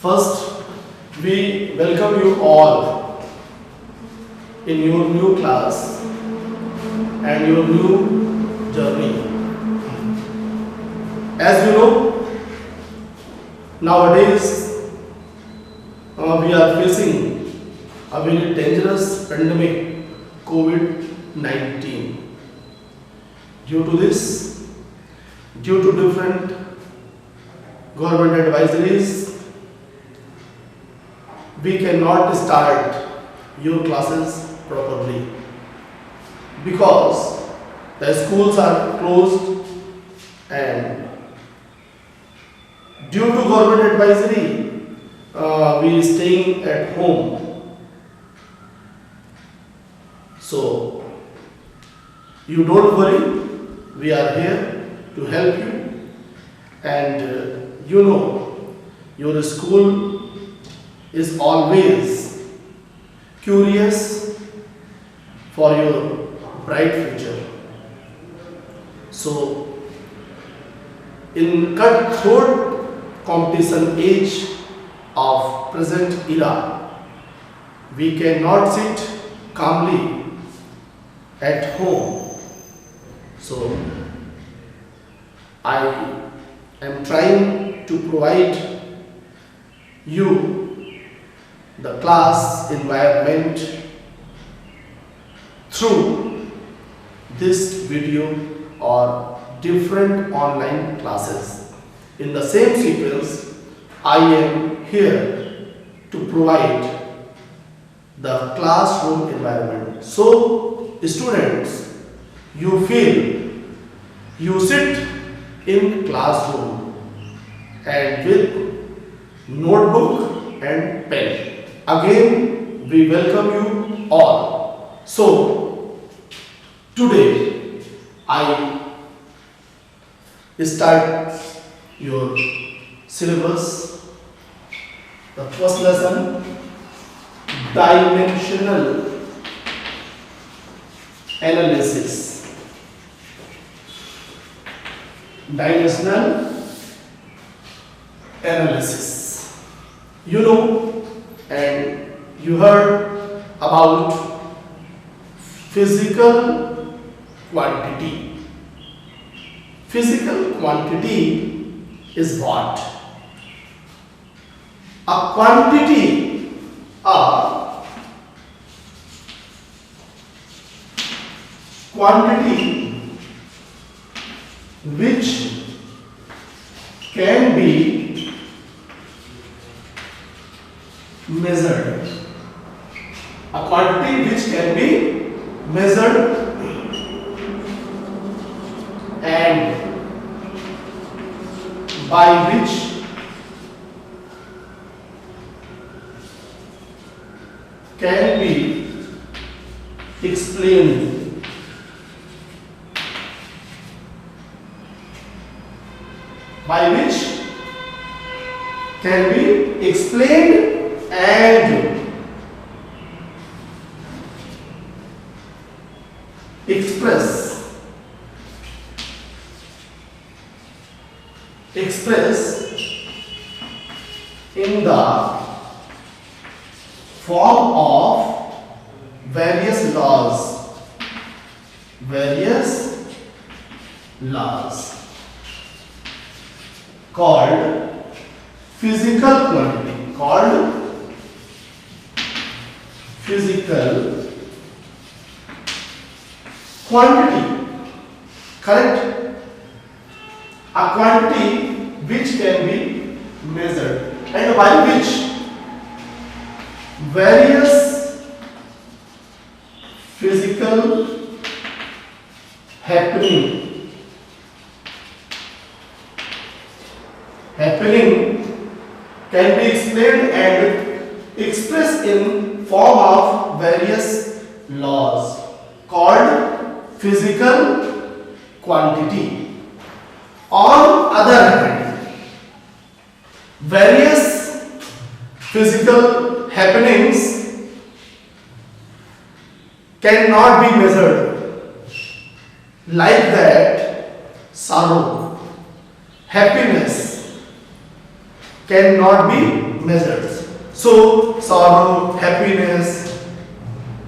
First, we welcome you all in your new class and your new journey. As you know, nowadays we are facing a very dangerous pandemic, COVID-19. Due to this, due to different government advisories, we cannot start your classes properly because the schools are closed, and due to government advisory we staying at home. So you don't worry, we are here to help you, and you know your school is always curious for your bright future. So in cutthroat competition age of present era, we cannot sit calmly at home. So I am trying to provide you the class environment through this video or different online classes. In the same sequence, I am here to provide the classroom environment. So students, you feel you sit in classroom and with notebook and pen. Again, we welcome you all. So today I start your syllabus. The first lesson, dimensional analysis. Dimensional analysis. You know and you heard about physical quantity. Physical quantity is what? A quantity, which can be measured. A quantity which can be measured and by which can be explained. By which can be explained and expressed in the form of various laws called physical quantity, correct? A quantity which can be measured and by which various physical happening can be explained and expressed in form of various laws called physical quantity. On other hand, various physical happenings cannot be measured, like that sorrow, happiness cannot be measured. So sorrow, happiness,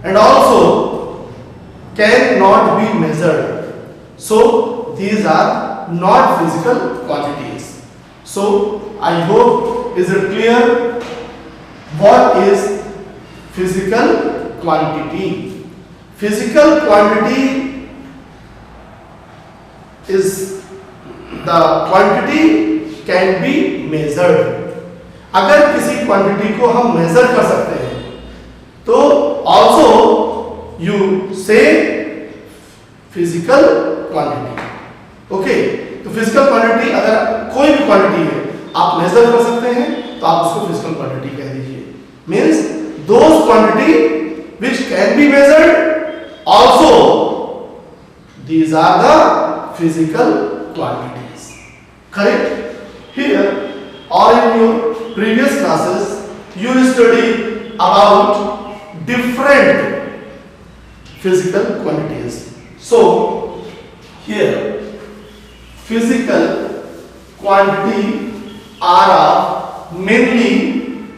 and also cannot be measured. So these are not physical quantities. So I hope is it clear what is physical quantity. Physical quantity is the quantity can be measured. अगर किसी quantity को हम major कर सकते हैं तो also you से physical quantity. Okay, तो फिजिकल क्वांटिटी अगर कोई भी क्वांटिटी है आप मेजर कर सकते हैं तो आप उसको फिजिकल क्वांटिटी कह दीजिए. Means those quantity which can be measured also these are the physical quantities. Correct. Here or in your previous classes you studied about different physical quantities. So here physical quantity are of mainly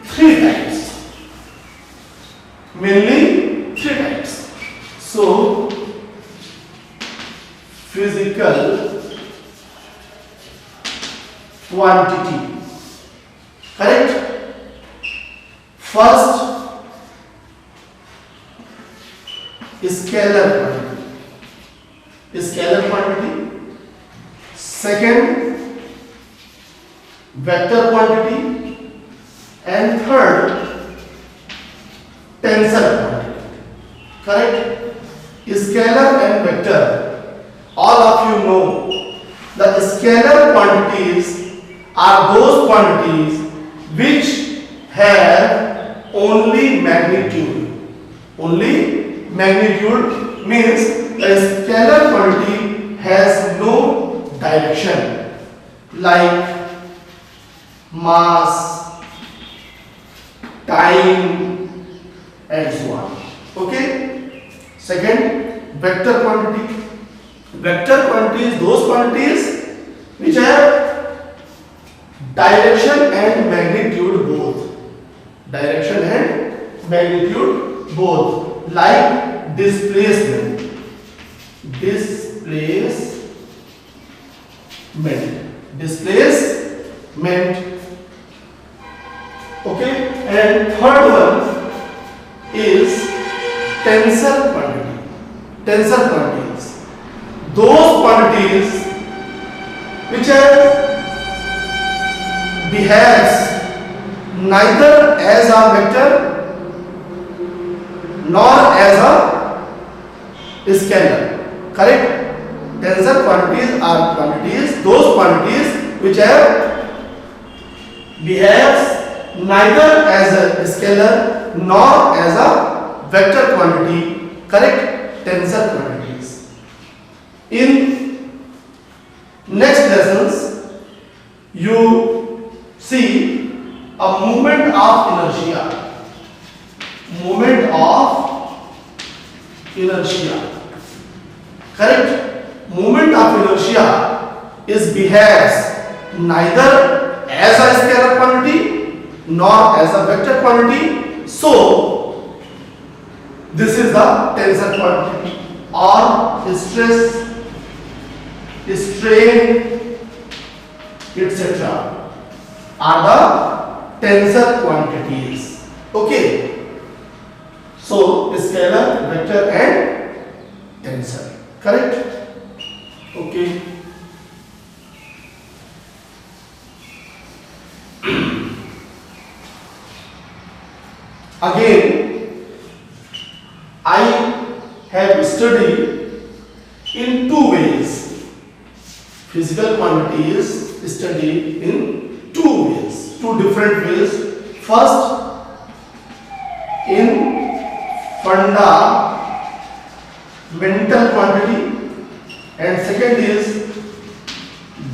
three types. So physical quantity. Correct. First, scalar quantity. Second, vector quantity. And third, tensor quantity. Correct. Scalar and vector. All of you know the scalar quantities are those quantities which have only magnitude. Only magnitude means the scalar quantity has no direction, like mass, time, and so on. Okay. Second, vector quantity. Vector quantity is those quantities which have direction and magnitude both. Direction and magnitude both. Like displacement. Displacement. Okay. And third one is tensor quantity. Tensor quantities. Those quantities which are behaves neither as a vector nor as a scalar. Correct. Tensor quantities are those quantities which have behaves neither as a scalar nor as a vector quantity. Correct. Tensor quantities. In next lessons you see a moment of inertia. Correct. Moment of inertia is behaves neither as a scalar quantity nor as a vector quantity. So this is the tensor quantity or stress, strain, etc. are the tensor quantities. Okay. So scalar, vector and tensor. Correct. Okay. Again I have studied in two ways. Physical quantities studied in two different ways. First, in fundamental quantity, and second is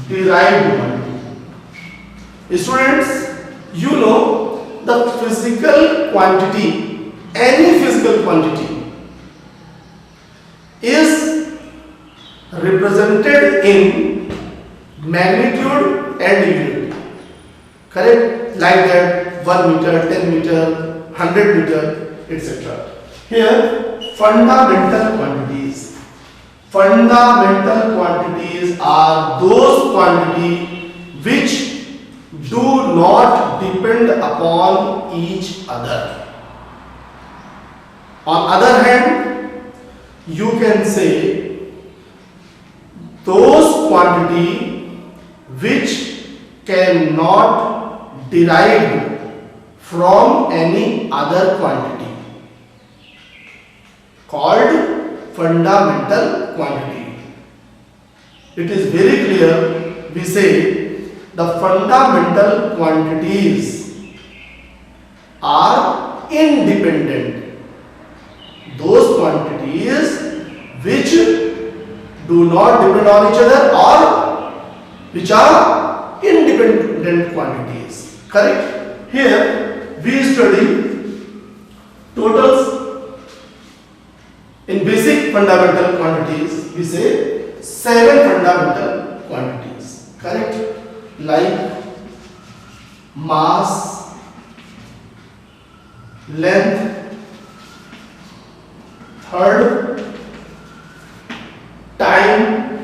derived quantity. Students, you know the physical quantity, any physical quantity is represented in magnitude and unit. Correct? Like that 1 meter, 10 meter, 100 meter, etc. Here, fundamental quantities. Fundamental quantities are those quantities which do not depend upon each other. On other hand, you can say those quantity which cannot derive from any other quantity called fundamental quantity. It is very clear, we say the fundamental quantities are independent. Those quantities which do not depend on each other or which are independent quantities. Correct? Here we study totals. In basic fundamental quantities, we say 7 fundamental quantities. Correct? Like mass, length, third, time,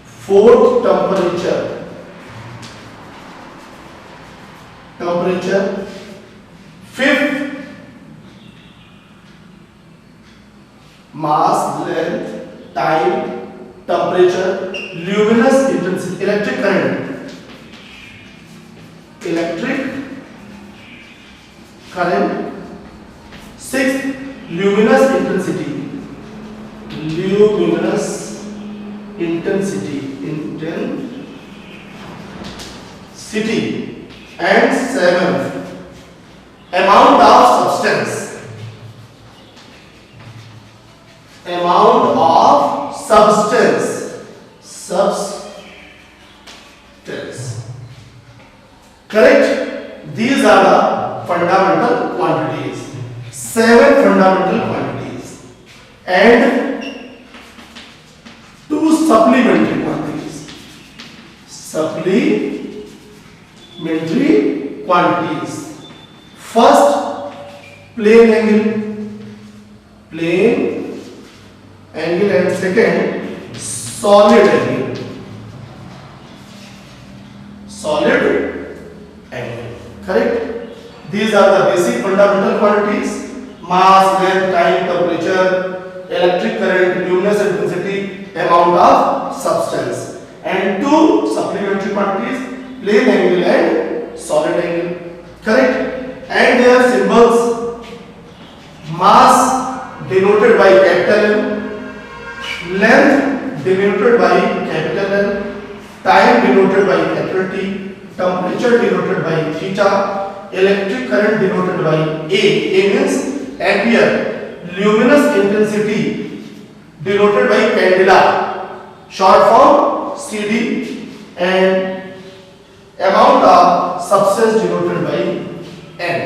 fourth, temperature, fifth, mass, length, time, temperature, luminous intensity, electric current, sixth, luminous intensity, and seventh, amount of substance. Correct? These are the fundamental quantities. 7 fundamental quantities and 2 supplementary quantities. First, plane angle, and second, solid angle. Correct? These are the basic fundamental quantities: mass, length, time, temperature, electric current, luminous intensity, amount of substance. And 2 supplementary quantities: plane angle and solid angle. Correct? And their symbols: mass denoted by capital M, length denoted by capital L, time denoted by capital T, temperature denoted by theta, electric current denoted by A means ampere, luminous intensity denoted by candela, short form CD, and amount of substance denoted by N.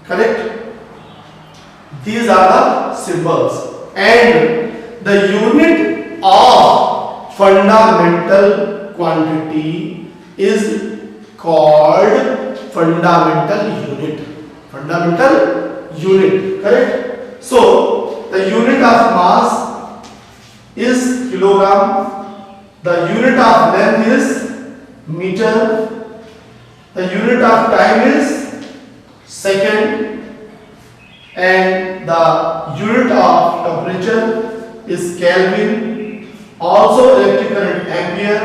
Correct? These are the symbols, and the unit of fundamental quantity is called fundamental unit. Correct? So the unit of mass is kilogram, the unit of length is meter, the unit of time is second, and the unit of temperature is Kelvin, also electric current ampere,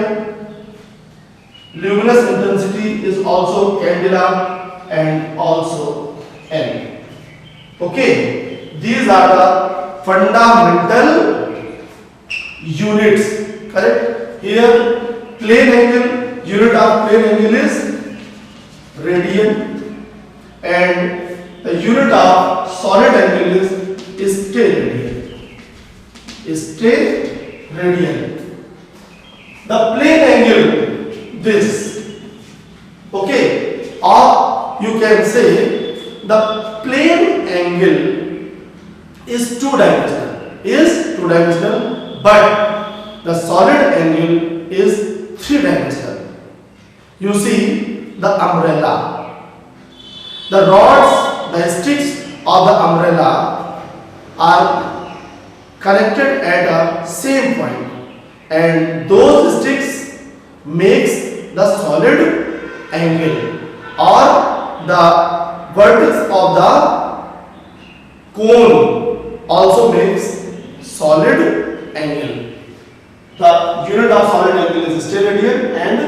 luminous intensity is also candela, and also N. Okay, these are the fundamental units. Correct? Here plane angle, unit of plane angle is radian, and the unit of solid angle is radian. The plane angle, this. Okay, or you can say the plane angle is two dimensional, but the solid angle is three dimensional. You see the umbrella. The rods, the sticks of the umbrella are connected at a same point, and those sticks makes the solid angle, or the vertex of the cone also makes solid angle. The unit of solid angle is steradian and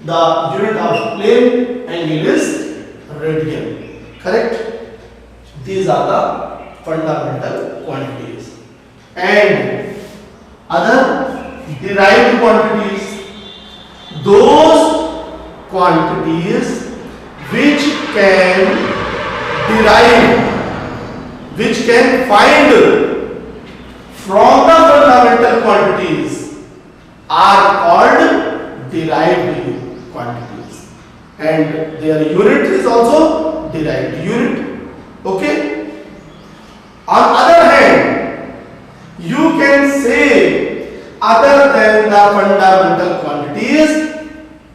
the unit of plane angle is radian. Correct? These are the fundamental quantities. And other derived quantities, those quantities which can derive, which can find from the fundamental quantities are called derived quantities, and their unit is also derived unit. Okay. On other hand, you can say other than the fundamental quantities,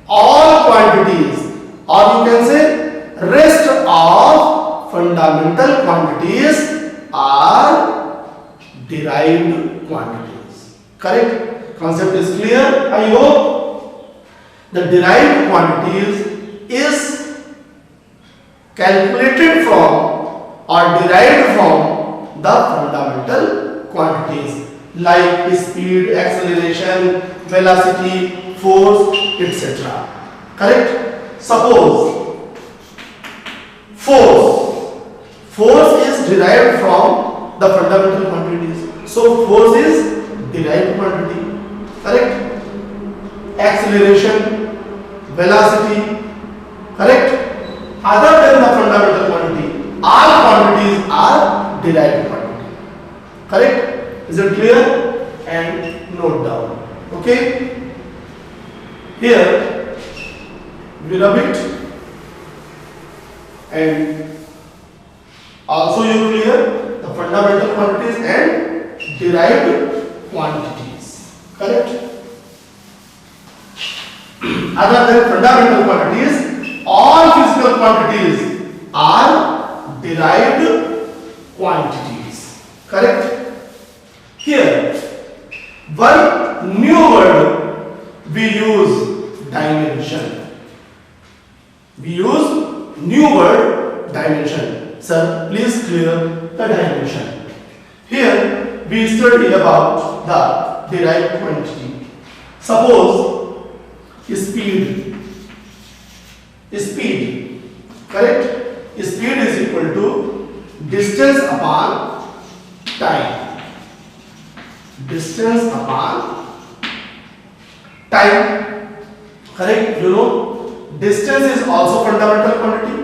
all quantities, or you can say rest of fundamental quantities are derived quantities. Correct? Concept is clear, I hope. The derived quantities is calculated from or derived from the fundamental quantities like speed, acceleration, velocity, force, etc. Correct? Suppose force is derived from the fundamental quantities. So force is derived quantity. Correct? Acceleration, velocity. Correct? Other than the fundamental quantity, all quantities are derived quantity. Correct? Is it clear? And note down. Okay? Here we rub it, and also you clear the fundamental quantities and derived quantities. Correct? Other than fundamental quantities, all physical quantities are derived quantities. Correct? Here, one new word we use, dimension. We use new word, dimension. Sir, please clear the dimension. Here we study about the derived quantity. Suppose speed. Correct? Speed is equal to distance upon time. Distance upon time. Correct? You know, distance is also fundamental quantity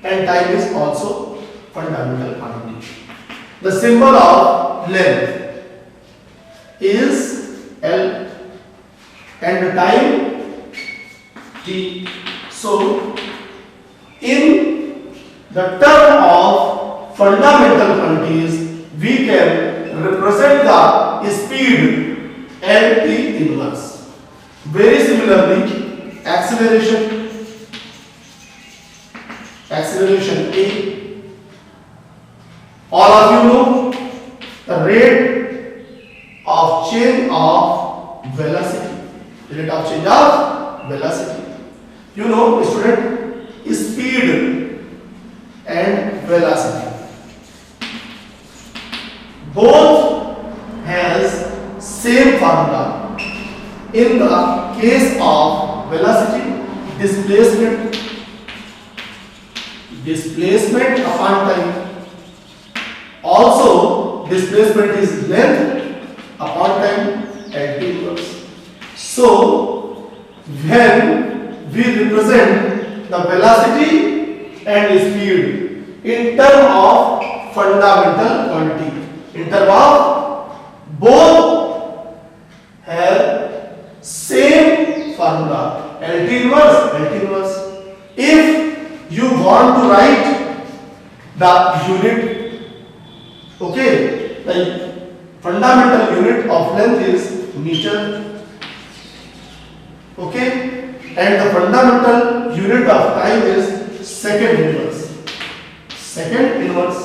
and time is also fundamental quantity. The symbol of length is L and the time T. So in the term of fundamental quantities, we can represent the speed L-T inverse. Very similarly, acceleration A. All of you know the rate of change of velocity. Rate of change of velocity. You know, student, speed and velocity both has same formula. In the case of velocity, displacement upon time. Also, displacement is length upon time at t inverse. So, when we represent the velocity and speed in terms of fundamental quantity, in terms of both have same formula, LT inverse. If you want to write the unit, okay, the fundamental unit of length is meter, okay, and the fundamental unit of time is second inverse. second inverse.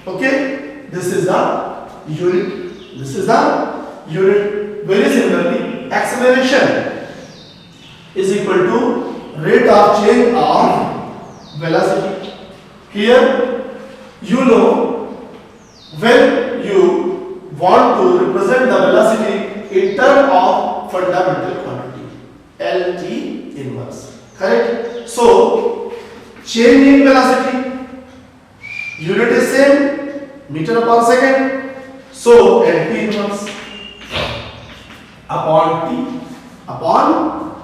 Okay, this is the unit. This is the unit. Very similarly, acceleration is equal to rate of change of velocity. Here, you know, when you want to represent the velocity in terms of fundamental quantity, LT inverse. Correct? So, change in velocity, unit is same, meter upon second. So, LT inverse upon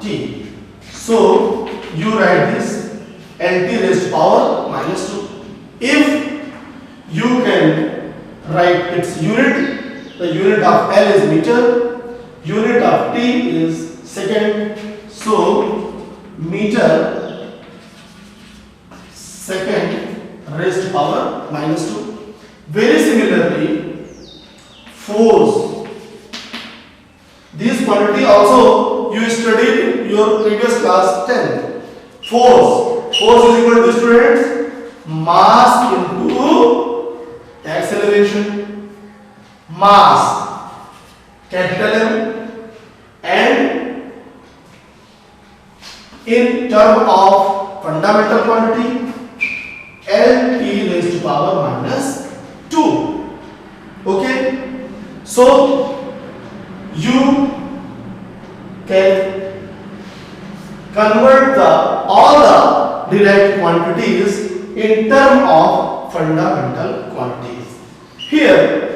T. So, you write this LT raised to power minus 2. If you can write its unit, the unit of L is meter, unit of T is second. So, meter second raised to power minus 2. Very similarly, force. This quantity also you studied in your previous class 10. Force is equal to, students, mass into acceleration. Mass, capital M, and in term of fundamental quantity, LT raised to power minus 2. Okay, so you can convert all the derived quantities in terms of fundamental quantities. Here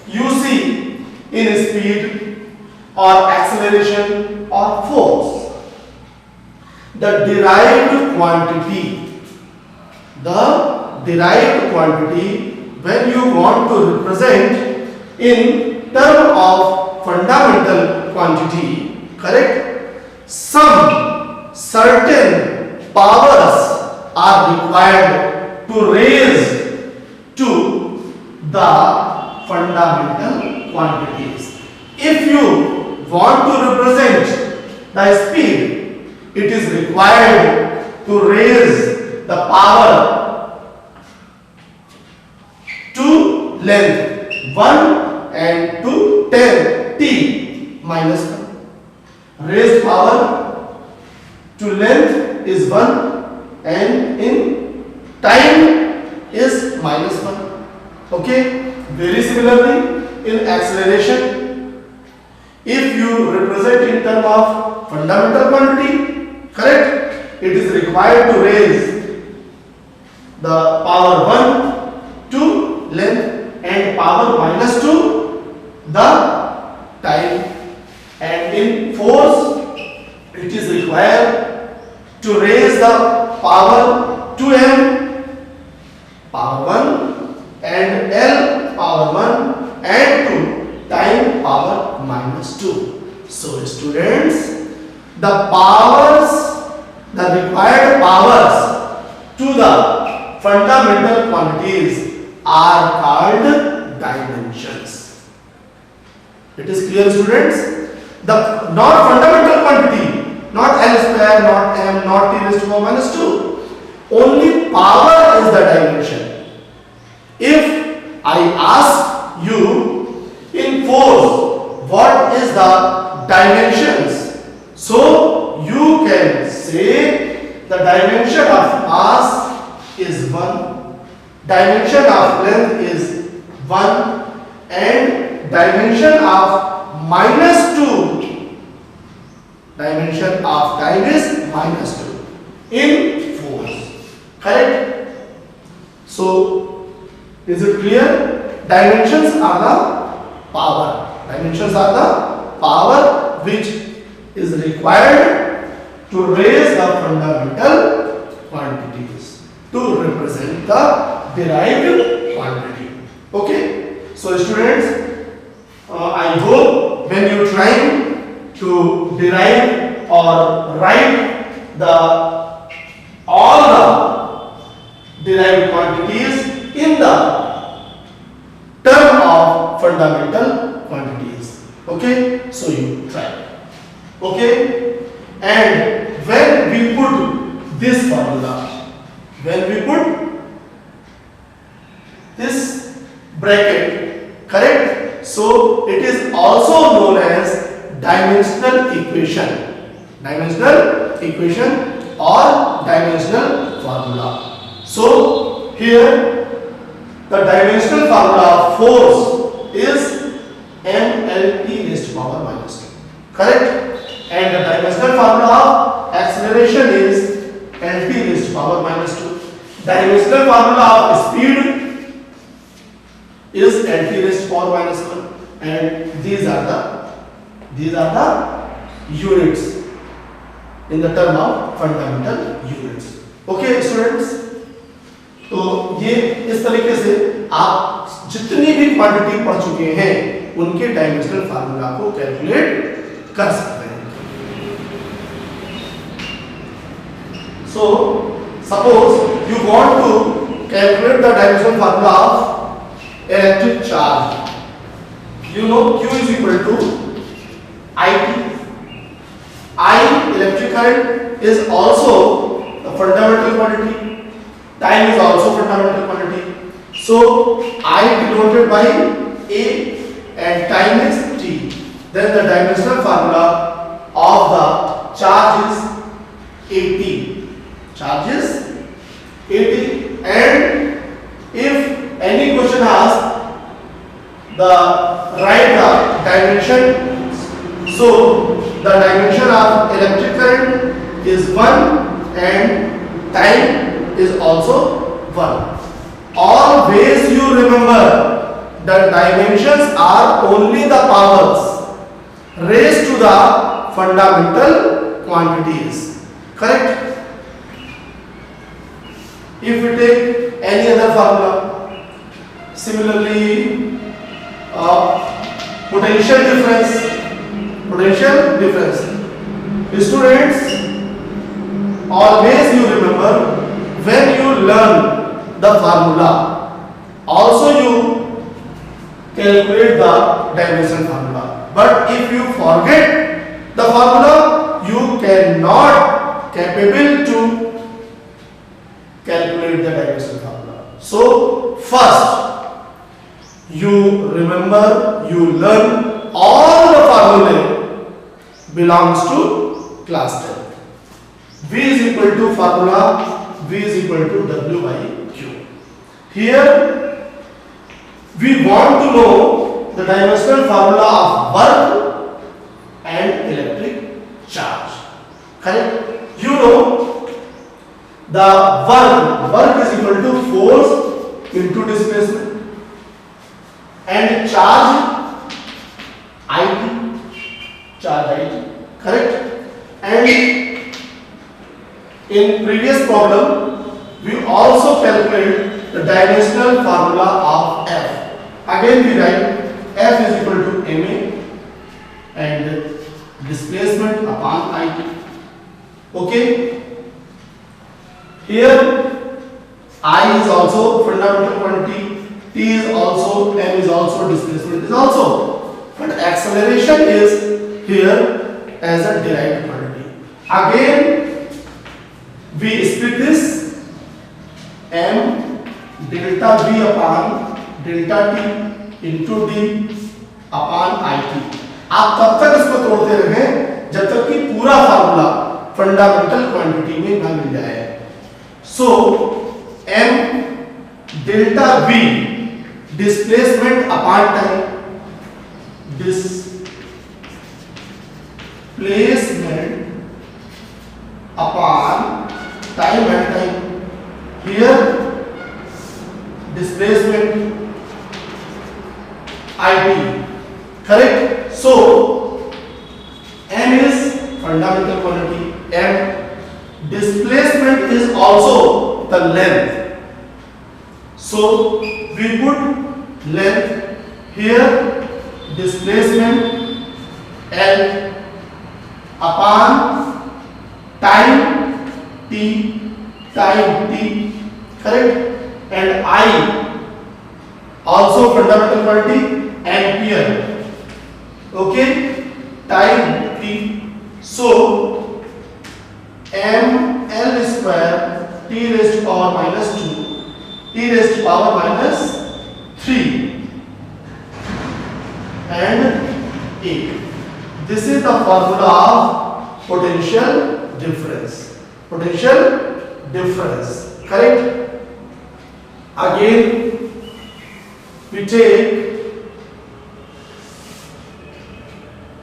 you see in speed or acceleration or force, the derived quantity when you want to represent in terms of fundamental quantity, correct? Some certain powers are required to raise to the fundamental quantities. If you want to represent the speed, it is required to raise the power to length 1 and to 10 t minus 1. Raised power to length is 1 and in time is minus 1. Okay, very similarly in acceleration, if you represent in terms of fundamental quantity, correct, it is required to raise the power 1 to length and power minus 2 the time, and in force it is required to raise the power 2m power 1 and L power 1 and 2 time power minus 2. So students, the powers, the required powers to the fundamental quantities are called dimensions. It is clear, students? The not fundamental quantity, not L square, not m, not t raised to power minus 2. Only power is the dimension. If I ask you in force, what is the dimensions? So you can say the dimension of mass is 1, dimension of length is 1, and dimension of minus 2, dimension of time is minus 2 in force. Correct? So is it clear? Dimensions are the power. Dimensions are the power which is required to raise the fundamental quantities to represent the derived quantity. Okay? So students, I hope when you try to derive or write all the derived quantities in the term of fundamental quantities. Okay, so you try. Okay, and when we put this formula, when we put bracket, correct? So it is also known as dimensional equation or dimensional formula. So here the dimensional formula of force is mLT raised to power minus 2, correct? And the dimensional formula of acceleration is LT raised to power minus 2. Dimensional formula of speed is LT raised to power minus 1, and these are the units in the term of fundamental units. Okay students, तो ये इस तरीके से आप जितनी भी quantity पढ़ चुके हैं उनके डायमेंशनल फार्मूला को कैलकुलेट कर सकते हैं. So suppose you want to calculate the dimensional formula of electric charge. You know Q is equal to IT. I, electric current, is also the fundamental quantity. Time is also fundamental quantity. So I denoted by A and time is T. Then the dimensional formula of the charge is AT. Charge is AT. And if any question asks write the dimension, so the dimension of electric current is 1 and time is also 1. Always you remember the dimensions are only the powers raised to the fundamental quantities, correct? If we take any other formula, similarly potential difference, students, always you remember when you learn the formula, also you calculate the dimension formula. But if you forget the formula, you cannot capable to calculate the dimension formula. So first you remember, you learn all the formulae belongs to class 10. V is equal to formula, V is equal to W by Q. Here we want to know the dimensional formula of work and electric charge, correct? You know the work is equal to force into displacement, and charge IT, correct? And in previous problem we also calculate the dimensional formula of F. Again we write F is equal to ma and displacement upon IT. Okay, here I is also fundamental quantity, T is also, M is also, displacement is also, but acceleration is here as a derived quantity. Again we split this M delta V upon delta T into D upon IT. आप तब तक इसको तोड़ते रहें जब तक कि पूरा फार्मूला फंडामेंटल क्वांटिटी में न मिल जाए. So M delta V displacement upon time, displacement upon time and time. Here displacement IT, correct? So M is fundamental quantity, M displacement is also the length. So we put length here, displacement L upon time T, correct? And I also fundamental quantity, ampere. Okay, time T. So mL square T raised to power minus 2, T raised to power minus 3 and A. This is the formula of potential difference. Potential difference, correct? Again, we take,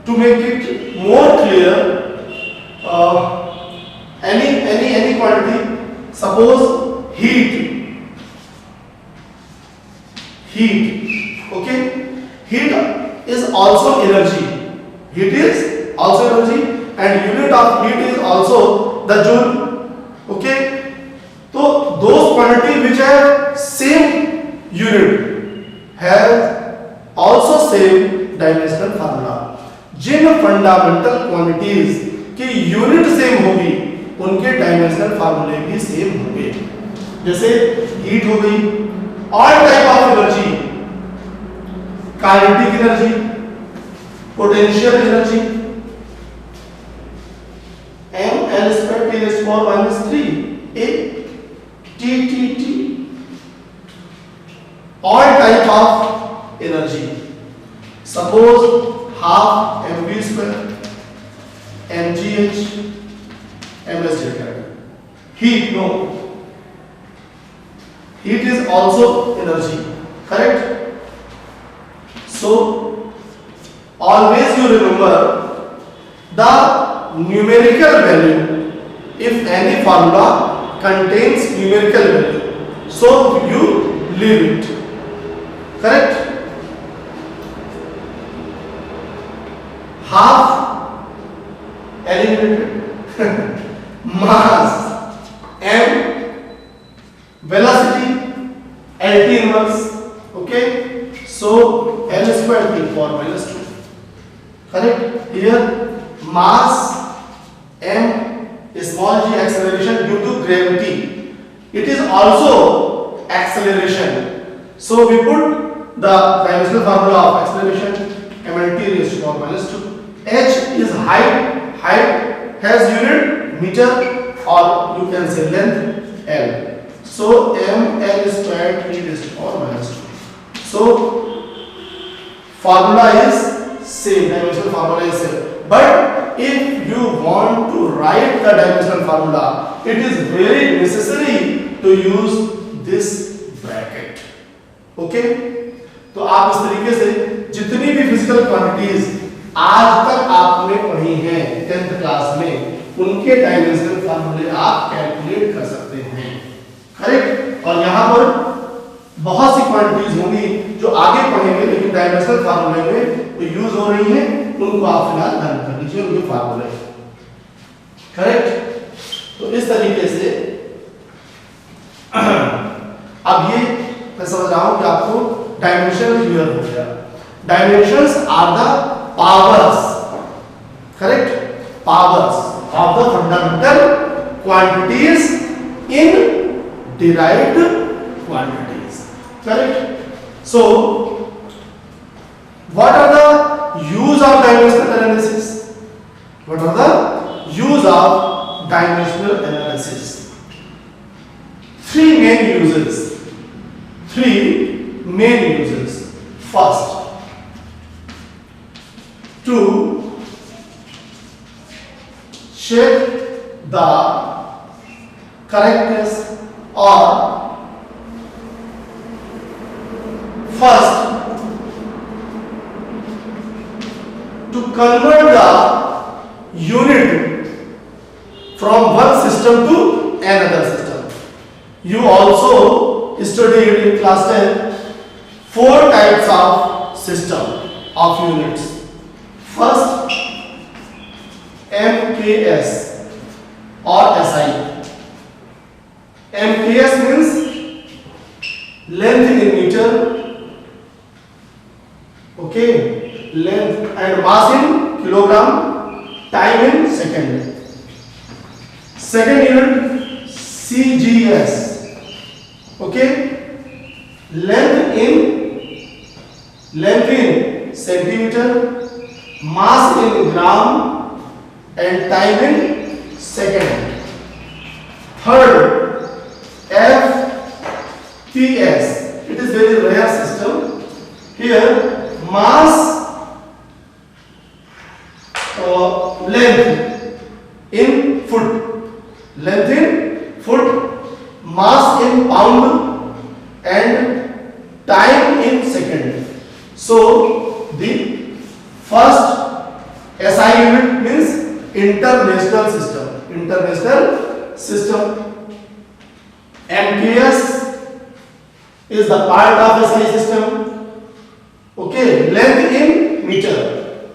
to make it more clear, any quantity. Suppose heat, okay? Heat is also energy. Heat is also energy, and unit of heat is also the joule. Okay? So those quantity which have same unit have also same dimensional formula. Jin fundamental quantities की unit same होगी उनके dimensional फार्मूले भी same होंगे. जैसे heat हो गई, all type of energy, kinetic energy, potential energy, ml square t raised to power minus 3 a t all type of energy. Suppose half mv square mgh ms delta. Heat, no, heat is also energy, correct? So always you remember the numerical value. If any formula contains numerical value, so you leave it, correct? Half eliminated. Mass m, velocity lt inverse, okay? So l square t power minus 2, correct? Here mass m, small g acceleration due to gravity, it is also acceleration. So we put the dimensional formula of acceleration mlt raised to power minus 2. H is height has unit meter, or you can say length l. So ml square t raised to power minus 2. So formula is same, dimensional formula is same. But if you want to write the dimensional formula, it is very necessary to use this bracket. Okay? तो आप इस तरीके से जितनी भी physical quantities आज तक आपने पढ़ी हैं 10th क्लास में, उनके डायमेंशनल फार्मूले आप कैलकुलेट कर सकते हैं, करेक्ट? और यहाँ पर बहुत सी क्वांटिटीज होंगी जो आगे पढ़ेंगे, लेकिन डायमेंशनल फार्मूले में तो यूज हो रही हैं, उनको आप फिलहाल ध्यान कर लीजिए, उनके फार्मूले, करेक्ट? तो इस तरीके से अब ये मैं समझ रहा हूं कि आपको डायमेंशन क्लियर हो गया. Dimensions are the powers, correct? Powers of the fundamental quantities in derived quantities, correct? So what are the use of dimensional analysis? What are the use of dimensional analysis? Three main uses. First, to check the correctness, or first to convert the unit from one system to another system. You also studied in class 10 four types of system of units. First, MKS or SI. MKS means length in meter, okay, length and mass in kilogram, time in second. Second unit CGS, okay, length in centimeter, mass in gram, and time in second. Third, FPS. It is very rare system. Here mass length in foot, length in foot, mass in pound, and time in second. So the first SI unit means international system. International system. MKS is the part of SI system. Okay, length in meter.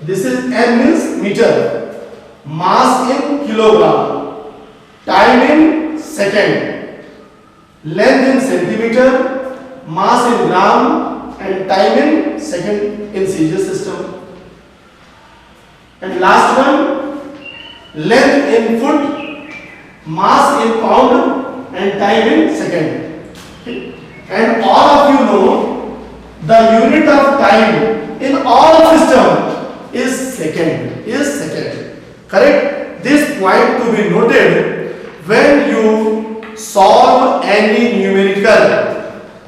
This is M means meter. Mass in kilogram. Time in second. Length in centimeter. Mass in gram, and time in second in CJ system. And last one, length in foot, mass in pound, and time in second. And all of you know the unit of time in all system is second. Correct? This point to be noted when you solve any numerical.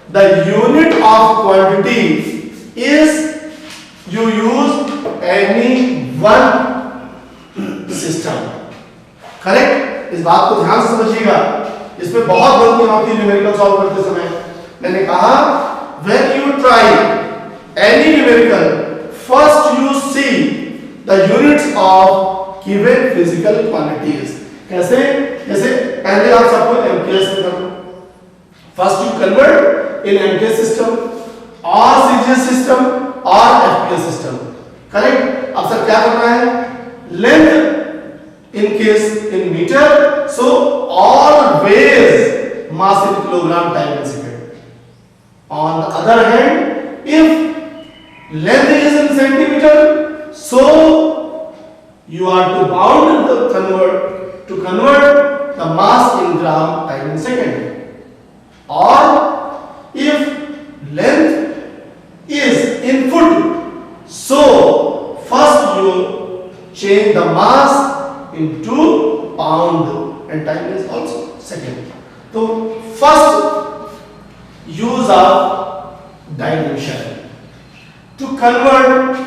The unit of quantity is you use any one system. Correct? इस बात को ध्यान से समझिएगा, इसमें बहुत गलतियां होती है न्यूमेरिकल सॉल्व करते समय। मैंने कहा when you try any numerical, first you see the units of given physical quantities. कैसे? जैसे पहले आप सबको MKS में करो, first you convert in MKS system or CGS system or FPS system. Correct? अब सर क्या करना है? Length in case in meter, so always mass in kilogram, time in second. On the other hand, if length is in centimeter, so you are to bound the convert the mass in gram, time in second. Or if length is in foot, so first you change the mass into pound, and time is also second. So first use of dimension to convert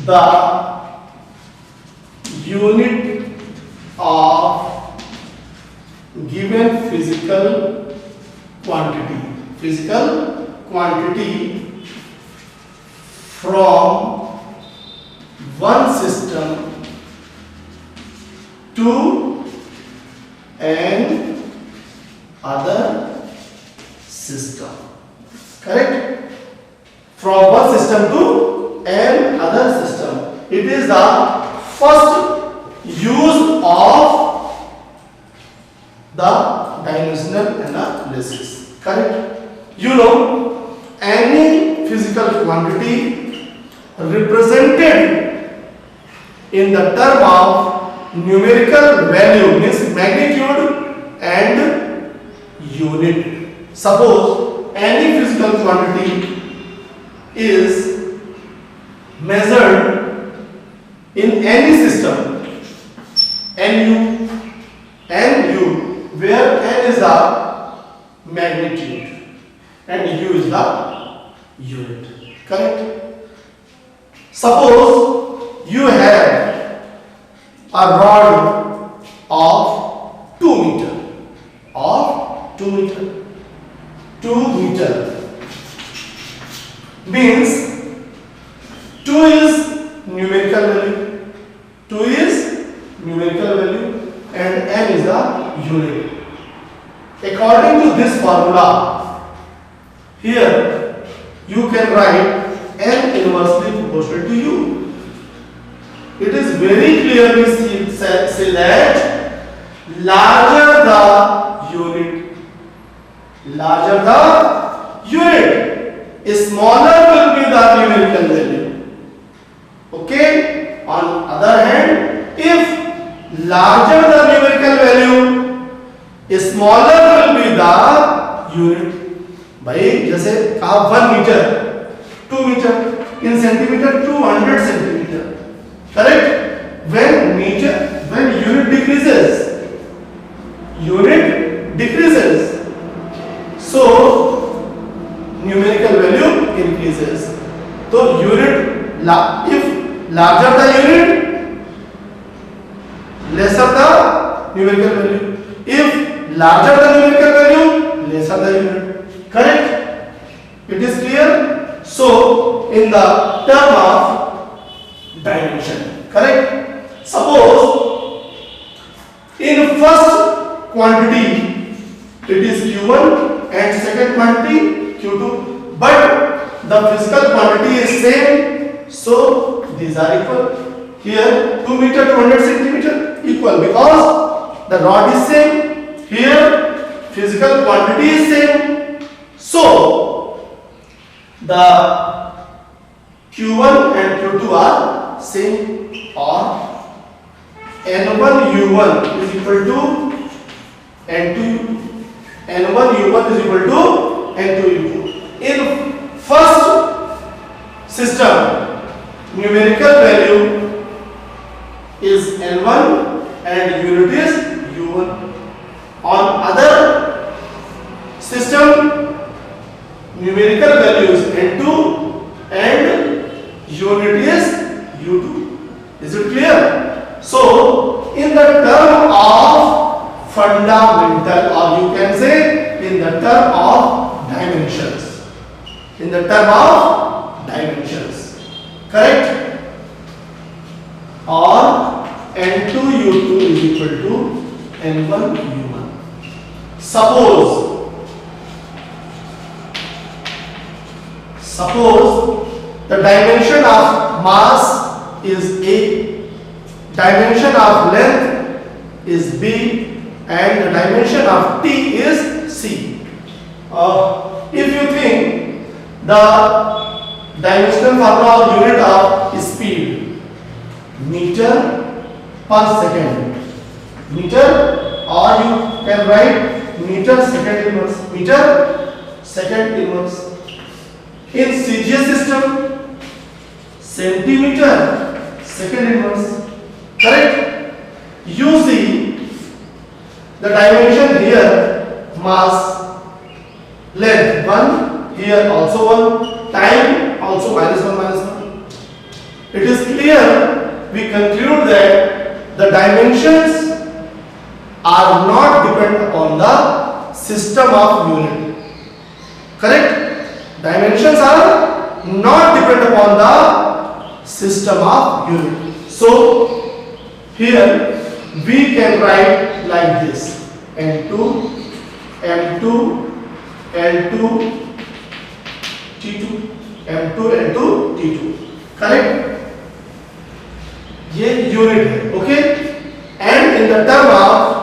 the unit of given physical quantity from one system to an other system. Correct? From one system to an other system. It is the first use of the dimensional analysis. Correct? You know, any physical quantity represented in the term of numerical value means magnitude and unit. Suppose any physical quantity is measured in any system, Nu, where N is the magnitude and U is the unit. Correct? Suppose you have a rod of 2 meter. 2 meter means 2 is numerical value and M is the unit. According to this formula, here you can write M inversely proportional to U. It is very clearly say that larger the unit, smaller will be the numerical value. Okay? On other hand, if larger the numerical value, smaller will be the unit. भाई जैसे कहा 1 meter, 2 meter, in centimeter 200 centimeter. Correct? When unit decreases, so numerical value increases. unit, if larger the unit, lesser the numerical value. If larger the numerical value, lesser the unit. Correct? It is clear? So in the term of dimension, correct? Suppose in first quantity it is q1 and second quantity q2, but the physical quantity is same, so these are equal. Here 2 meter 200 centimeter equal because the rod is same. Here physical quantity is same, so the q1 and q2 are same, or n1 u1 is equal to n2 u2. n1 u1 is equal to n2 u2. In first system, numerical value is n1 and unit is u1. On other system, numerical value is n2 and unit is u2. Is it clear? So in the term of fundamental, or you can say in the term of dimensions, in the term of dimensions, correct? Or n2 u2 is equal to n1 u1. Suppose the dimension of mass is A, dimension of length is B, and the dimension of T is C. If you think the dimensional formula or unit of speed, meter per second, meter, or you can write meter second inverse, meter second inverse. In CGS system, centimeter second inverse, correct? You see the dimension here, mass, length 1, here also 1, time also -1. It is clear, we conclude that the dimensions are not dependent upon the system of unit. Correct? Dimensions are not dependent upon the system of unit. So here we can write like this: n2, m2, l2, t2, m2, l2, t2. correct? ये unit है, okay? And in the term of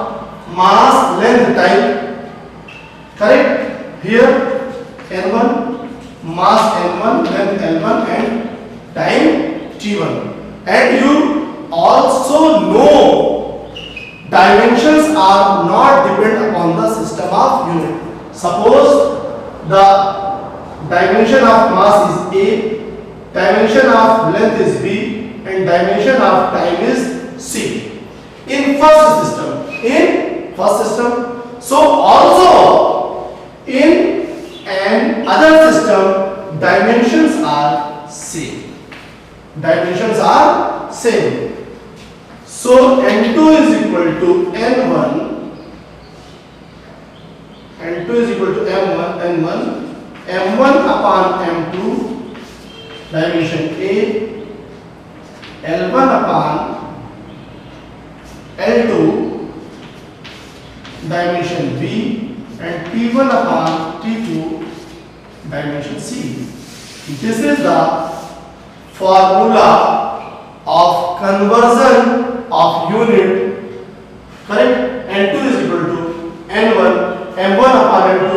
mass, length, time, correct? Here n1, mass n1, length l1, and time t1. And you also know dimensions are not dependent upon the system of unit. Suppose the dimension of mass is A, dimension of length is B, and dimension of time is C. In first system, so also in an other system, dimensions are same. Dimensions are same. So n2 is equal to n1. n2 is equal to n1 m1 upon m2, dimension A, L1 upon L2, dimension B, and T1 upon T2, dimension C. This is the formula of conversion of unit, correct? n2 is equal to n1, m1 upon n2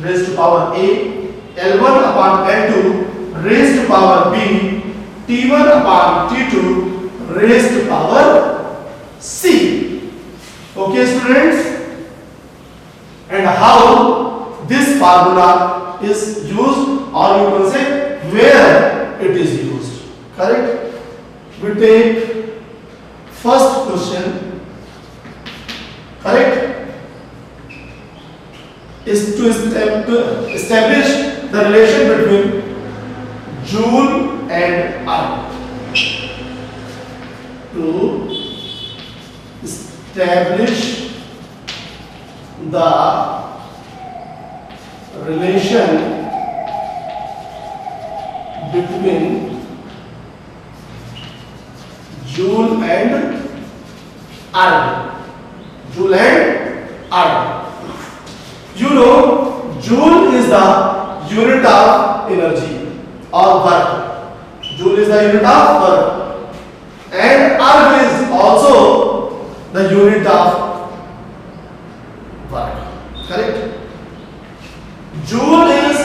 raised to power A, L1 upon L2 raised to power B, T1 upon T2 raised to power C. Okay, students? And how this formula is used, or you can say where it is used, correct? We take first question, correct? Is to establish the relation between joule and erg. To establish the relation between joule and erg. Joule and erg. You know, joule is the unit of energy or work. Joule is the unit of work, and erg is also the unit of work. Correct? Joule is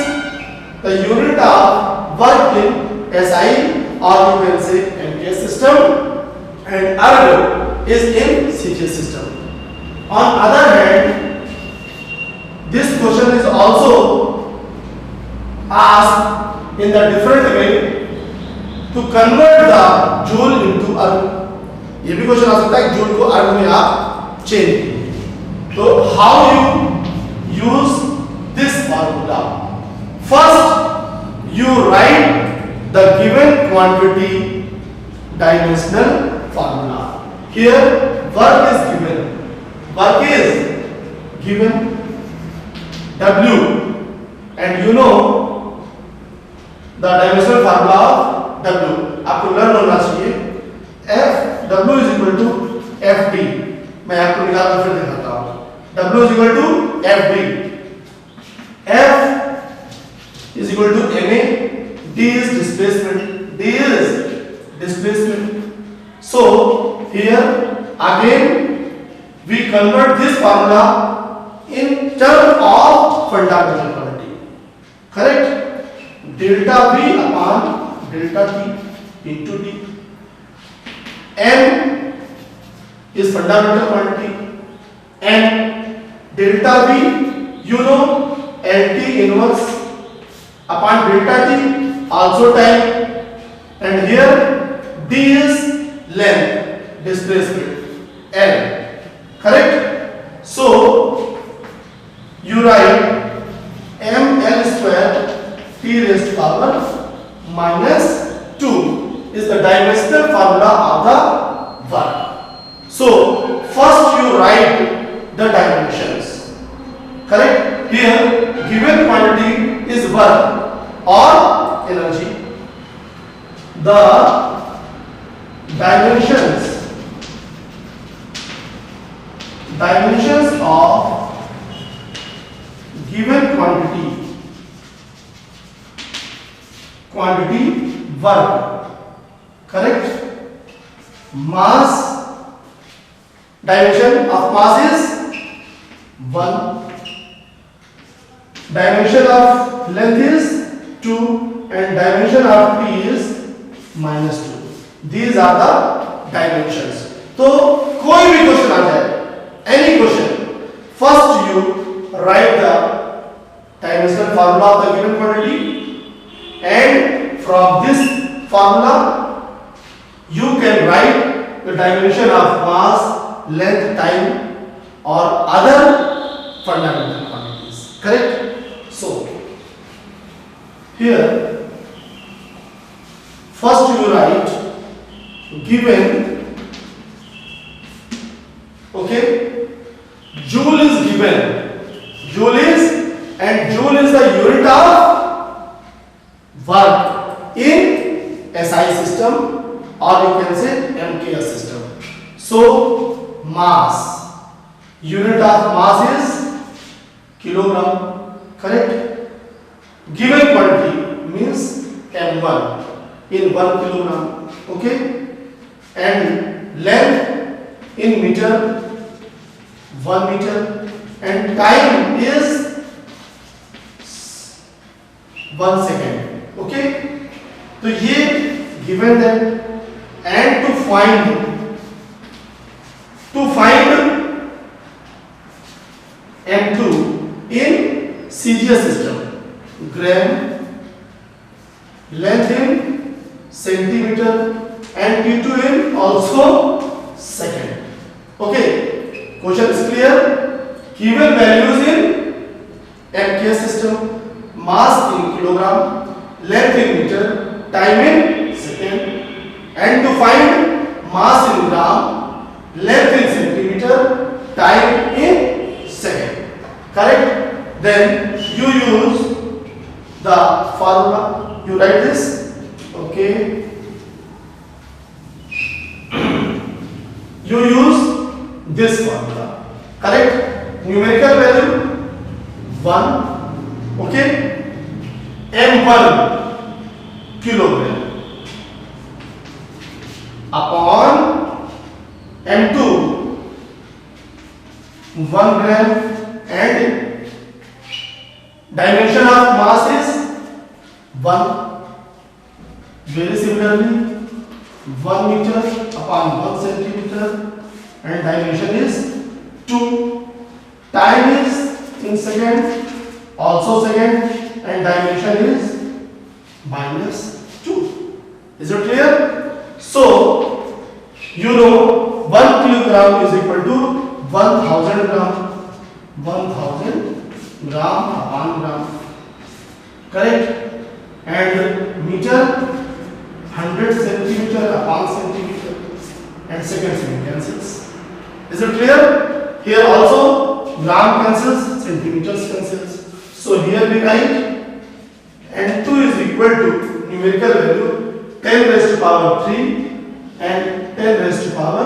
the unit of work in SI, or you can say MKS system, and erg is in CGS system. On other hand, this question is also asked in the different way to convert the joule into erg. ये भी question आ सकता है joule को erg में आप change. तो how you use this formula? First, you write the given quantity dimensional formula. Here, work is given. Work is given W, and you know the dimensional formula of W. आपको learn होना चाहिए. F W is equal to FD. मैं आपको निकाल कर फिर दिखाता हूँ. W is equal to FD. F is equal to MA. D is displacement. D is displacement. So here again we convert this formula in terms of fundamental quantity. Correct? Delta V upon delta T into D. M is fundamental quantity, and delta V, you know, LT inverse upon delta T, also time, and here D is length, displacement, L. Correct? So you write ml square T raised to power minus 2 is the dimensional formula of the work. So first you write the dimensions. Correct? Here given quantity is work or energy. The dimensions of given quantity work. Correct? Mass, dimension of mass is 1, dimension of length is 2, and dimension of T is minus 2. These are the dimensions. तो कोई भी question आ जाए, any question, first you write the dimensional formula of the given quantity, and from this formula you can write the dimension of mass, length, time, or other fundamental quantities. Correct? So here first you write given, okay, joule is given, joule is the unit of work in SI system, or you can say MKS system. So mass, unit of mass is kilogram. Correct? Given quantity means m1 in 1 kilogram. Okay? And length in meter, 1 meter, and time is 1 second. Okay? तो ये given that, and to find m2 in CGS system, gram, length in centimeter, and t2 in also second. Okay, question is clear. Given values in MKS system, mass in kilogram, length in meter, time in second, and to find mass in gram, length in centimeter, time in second. Correct? Then you use the formula. You write this. Okay. You use this formula. Correct? Numerical value 1. Okay. M1 kilogram upon M2 1 gram, and dimension of mass is 1. Very similarly 1 meter upon 1 centimeter, and dimension is 2. Time is in second, also second, and dimension is -2. Is it clear? So you know 1 kilogram is equal to 1000 gram. 1000 gram upon gram. Correct? And meter 100 centimeter upon centimeter, and second cancels. Is it clear? Here also gram cancels, centimeters cancels. So here we write N2 is equal to numerical value 10 raised to power 3 and 10 raised to power,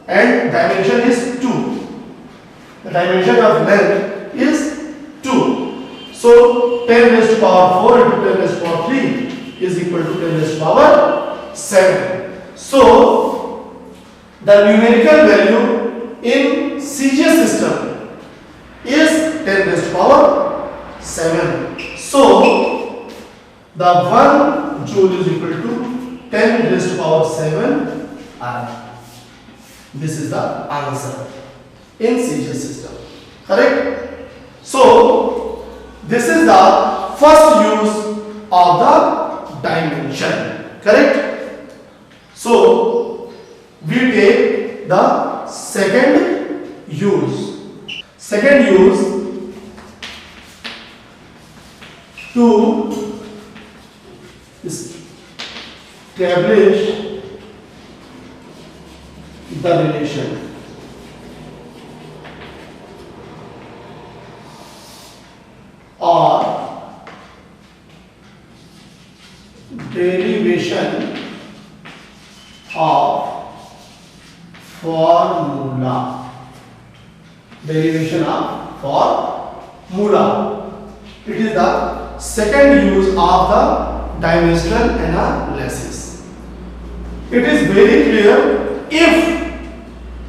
and dimension is 2. The dimension of length is 2. So 10 raised to power 4 into 10 raised to power 3 is equal to 10 raised to power 7. So the numerical value in CGS system is 10 raised to power 7. So the 1 joule is equal to 10 raised to power 7 R. This is the answer in CGS system. Correct? So this is the first use of the dimension. Correct? So we take the second use. Second use to establish the relation or derivation of formula. Derivation of formula. It is the second use of the dimensional analysis. It is very clear if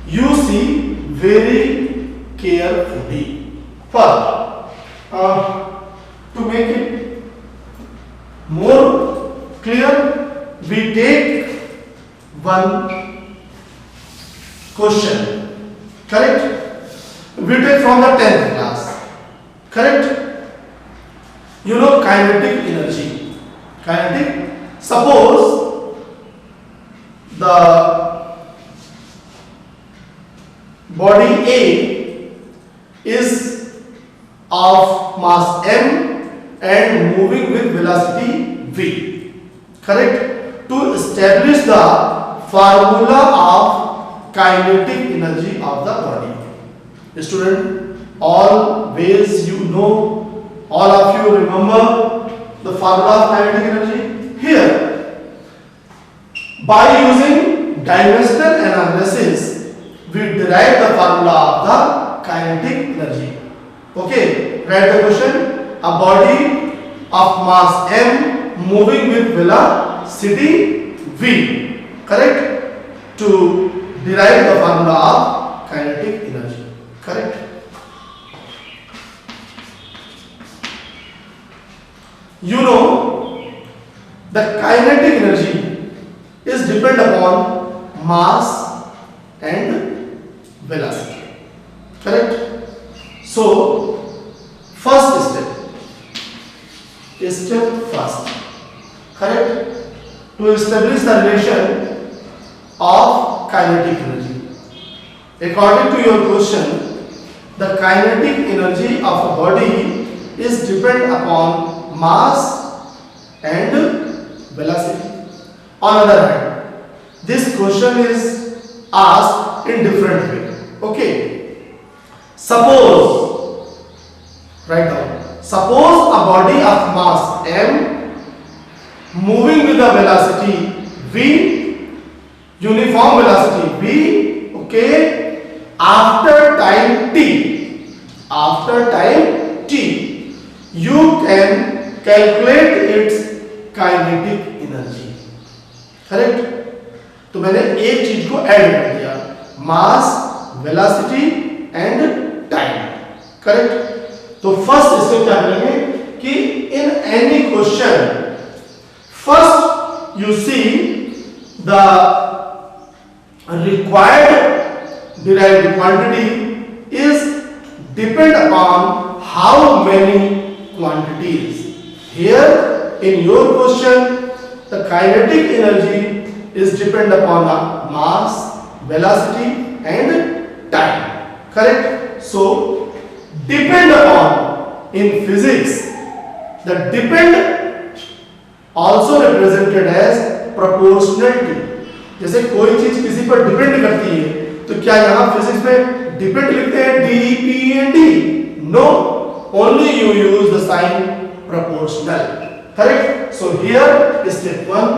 you see very carefully. First, to make it more clear, we take one question. Correct? We take from the 10th class. Correct? You know kinetic energy. Kinetic. Suppose the body A is of mass m and moving with velocity v. Correct? To establish the formula of kinetic energy of the body. Student, always you know, all of you remember the formula of kinetic energy. Here, by using dimensional analysis, we derive the formula of the kinetic energy. Okay, write the question. A body of mass m moving with velocity v. Correct? To derive the formula of kinetic energy. Correct? You know the kinetic energy is depend upon mass and velocity. Correct? So first step first. Correct? To establish the relation of kinetic energy. According to your question, the kinetic energy of a body is depend upon mass and velocity. On the other hand, this question is asked in different way. Okay, suppose, write down, suppose a body of mass m moving with a velocity v, uniform velocity v, okay, after time t, you can calculate its kinetic energy. Correct? तो मैंने एक चीज को add कर दिया, मास, velocity and time. Correct? तो first इसमें क्या करेंगे कि in any question first you see the required derived quantity is depend upon how many quantities. Here in your question the kinetic energy is depend upon the mass, velocity and time. Correct? So depend upon in physics, the depend also represented as proportionality. जैसे कोई चीज किसी पर depend करती है तो क्या यहां फिजिक्स में डिपेंड लिखते हैं DEPEND? No, only you use the sign proportional. Correct? So here step 1,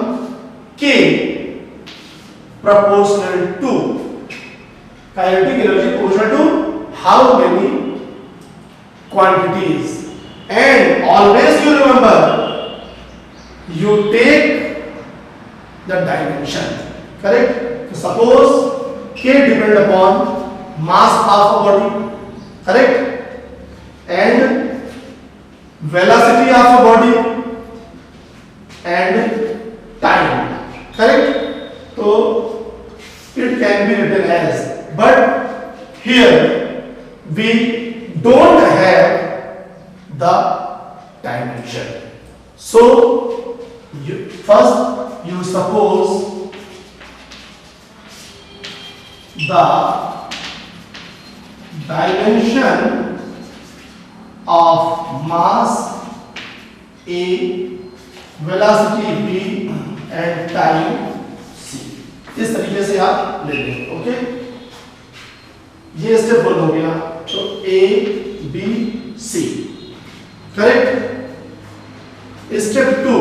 K proportional to kinetic energy proportional to how many quantities, and always you remember you take the dimension. Correct? So suppose K depend upon mass of a body, correct, and velocity of a body and time. Correct? So it can be written as, but here we don't have the dimension. So first you suppose the dimension of mass A, velocity V and time C. इस तरीके से आप ले लेंगे. Okay, ये step 1 हो गया. तो A, B, C. Correct? Step 2,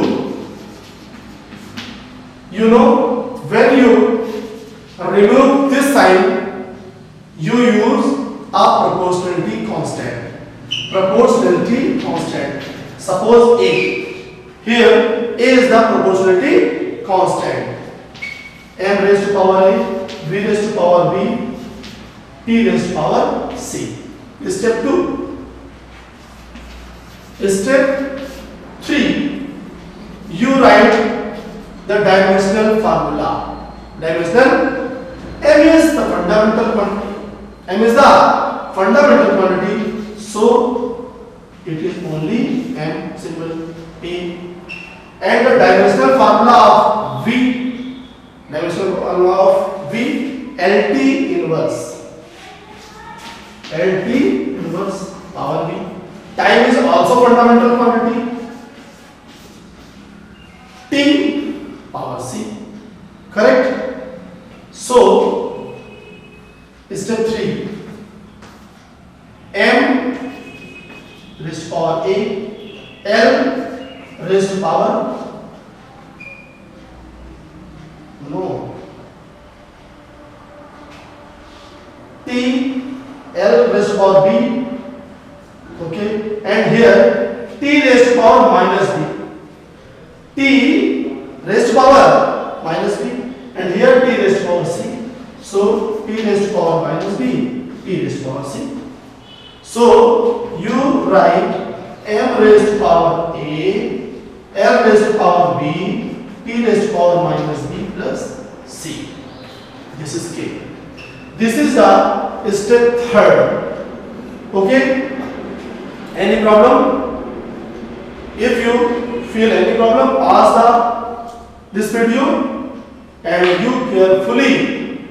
you know, when you remove this sign, you use a proportionality constant. Proportionality constant. Suppose A. Here A is the proportionality constant. M raised to power A, V raised to power B, T raised to power C. Step 2. Step 3. You write the dimensional formula. Dimensional, M is the fundamental quantity. M is the fundamental quantity. So it is only M symbol A. And the dimensional formula of V, dimensional formula of V, LT inverse. LT inverse power V. Time is also fundamental quantity. T power C. Correct? So step 3, M raised to power A, L raised to power no T, L raised to power B, okay, and here T raised to power minus B, T raised to power minus B, and here T raised to power C. So T raised to power minus B, T raised to power C. So you write M raised to power A, L raised to power B, T raised to power minus B plus C. This is K. This is the step 3rd. Okay? Any problem? If you feel any problem, pause this video and you carefully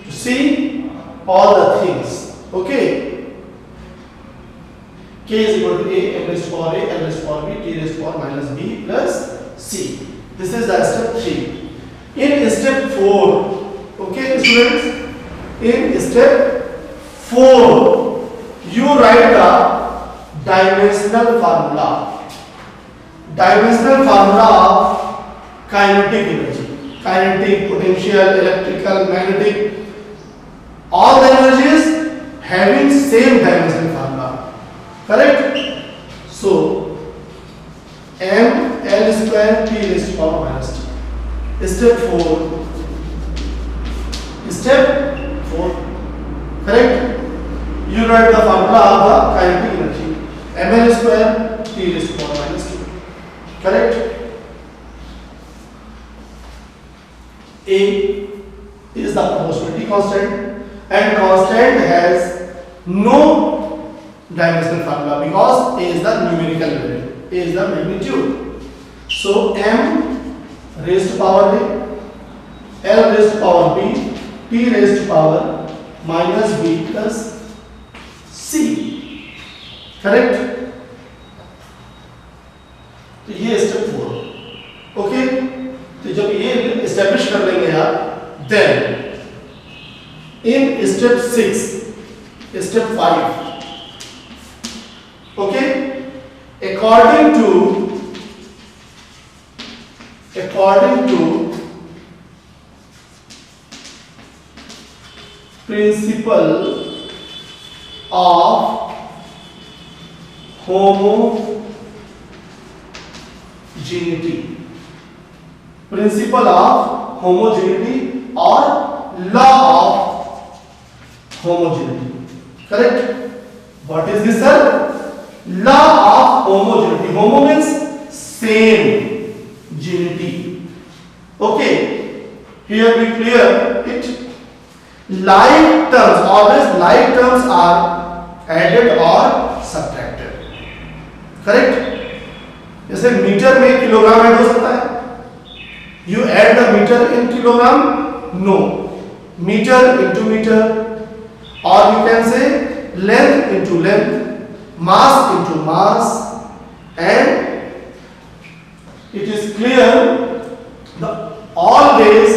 see all the things. Okay? K is equal to A, M raised to power A, L raised to power B, T raised to power minus B plus C. This is the step 3. In step 4, okay students, in step 4 you write the dimensional formula of kinetic energy, kinetic, potential, electrical, magnetic, all the energies having same dimensional formula, correct? So m l square t raised to power minus t. Step 4, correct? You write the formula of the kinetic energy, ml square t raised to power minus t, correct? A is the proportionality constant, and constant has no dimensional formula because A is the numerical value, A is the magnitude. So m raised to power A, L raised to power B, T raised to power minus B plus C, correct? तो ये step 4, okay? तो जब ये establish कर लेंगे आप, then in step 6, step 5, okay, according to principle of homogeneity, principle of homogeneity or law of homogeneity, correct? What is this, sir? Law of homogeneity. Homo means same, genity. Okay, here we clear it. Like terms, always like terms are added or subtracted, correct? जैसे metre में kilogram add हो सकता है, you add the meter in kilogram, no, meter into meter, or you can say length into length, mass into mass, and it is clear the always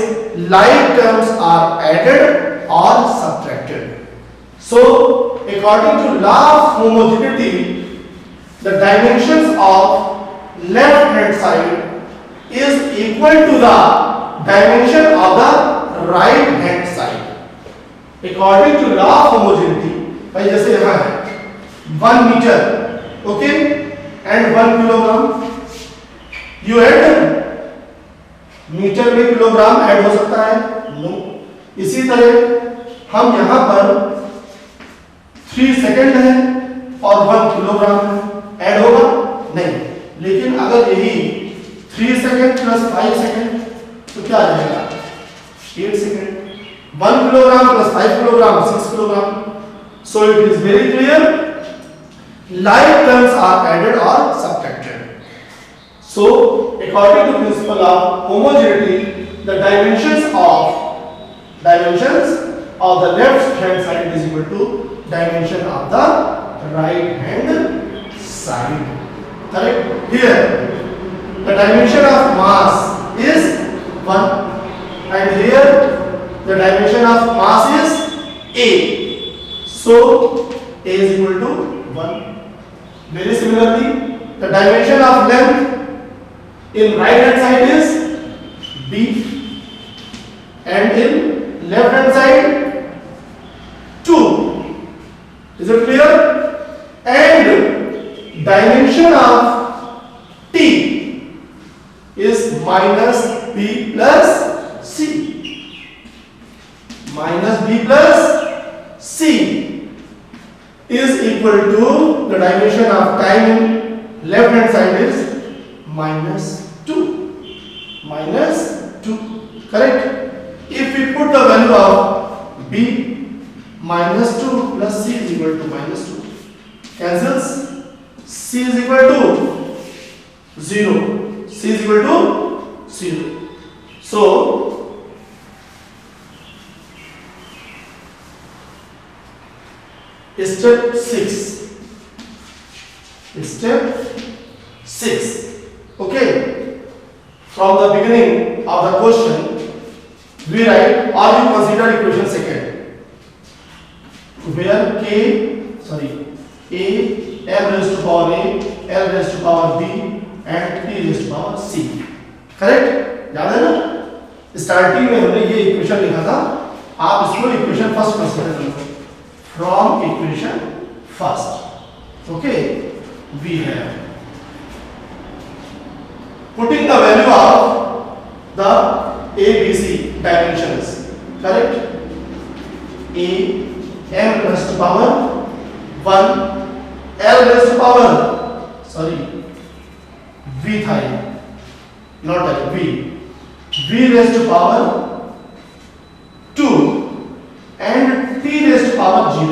like terms are added or subtracted. So according to law of homogeneity, the dimensions of left hand side is equal to the dimension of the right hand side. According to law of homogeneity, भाई जैसे यहाँ है 1 meter, okay, and 1 kilogram, you add metre में kilogram add हो सकता है, no. इसी तरह हम यहाँ पर 3 सेकंड है और 1 किलोग्राम ऐड होगा नहीं, लेकिन अगर यही 3 सेकंड प्लस 5 सेकंड तो क्या आ जाएगा 8 second, 1 kilogram plus 5 kilogram 6 kilogram. So it is very clear like terms are added or subtracted. So according to principle of homogeneity, the dimensions of the left hand side is equal to dimension of the right hand side, correct? Here the dimension of mass is 1 and here the dimension of mass is A, so A is equal to 1. Very similarly, the dimension of length in right hand side is B and in left hand side 2. Is it clear? And dimension of T is minus B plus C. Minus B plus C is equal to the dimension of time in left hand side is minus 2. Minus 2, correct? If we put the value of B, minus 2 plus C is equal to minus 2. Cancels. C is equal to 0. C is equal to 0. So step 6. Step 6. Okay. from the beginning of the question we write, or you consider equation second, where a m raised to power a, l raised to power b and t raised to power c. Correct? याद है ना? Starting में हमने ये equation लिखा था, आप इसको इक्वेशन फर्स्ट कंसीडर करो, from equation first. Okay, we have putting the value of the ABC dimensions, correct? A m raised to power 1, l raised to power v था ये, not l, v raised to power 2 and t raised to power 0.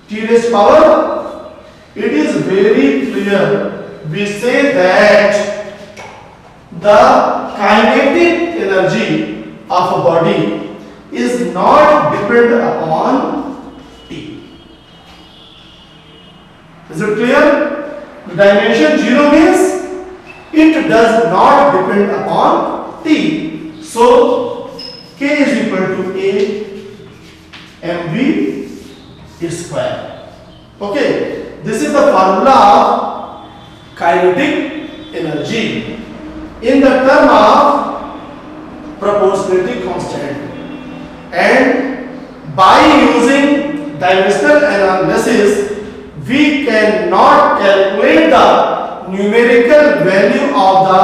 T raised to power, it is very clear, we say that the kinetic energy of a body is not dependent upon t. Is it clear? The dimension 0 means it does not depend upon t. So k is equal to a mv square. Okay, this is the formula of kinetic energy in the term of proportionality constant, and by using dimensional analysis we cannot calculate the numerical value of the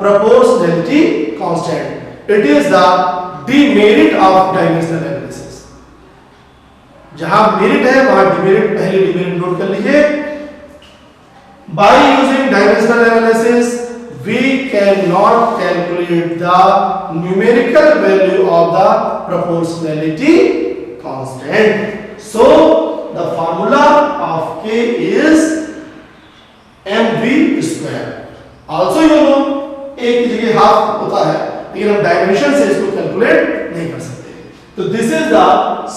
proportionality constant. It is the demerit of dimensional analysis. जहां merit है वहां demerit, पहले demerit note कर लीजिए. By using dimensional analysis we cannot calculate the numerical value of the proportionality constant. So the formula of k is mv square. Also you know a की जगह half होता है, लेकिन हम डायमेंशन से इसको कैलकुलेट नहीं कर सकते. तो this is the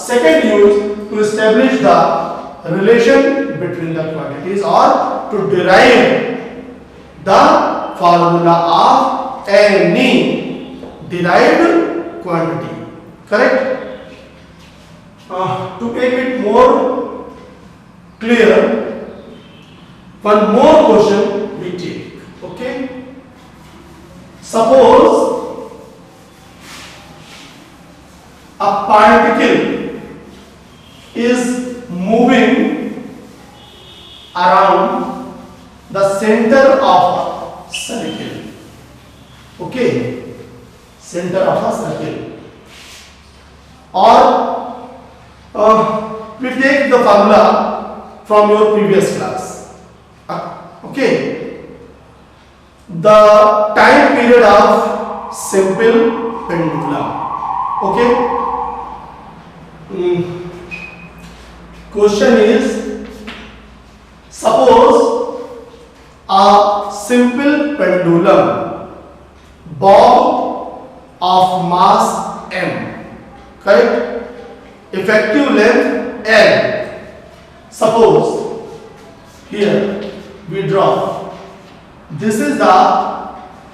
second use to establish the relation between the quantities, or to derive the formula of any derived quantity. Correct? To make it more clear, one more question we take. Okay, suppose a particle is moving around the center of a circle. Okay, center of a circle, or we take the formula from your previous class. Okay, the time period of simple pendulum. Okay, question is, suppose a simple pendulum bob of mass m, correct, effective length l. Suppose here we draw, this is the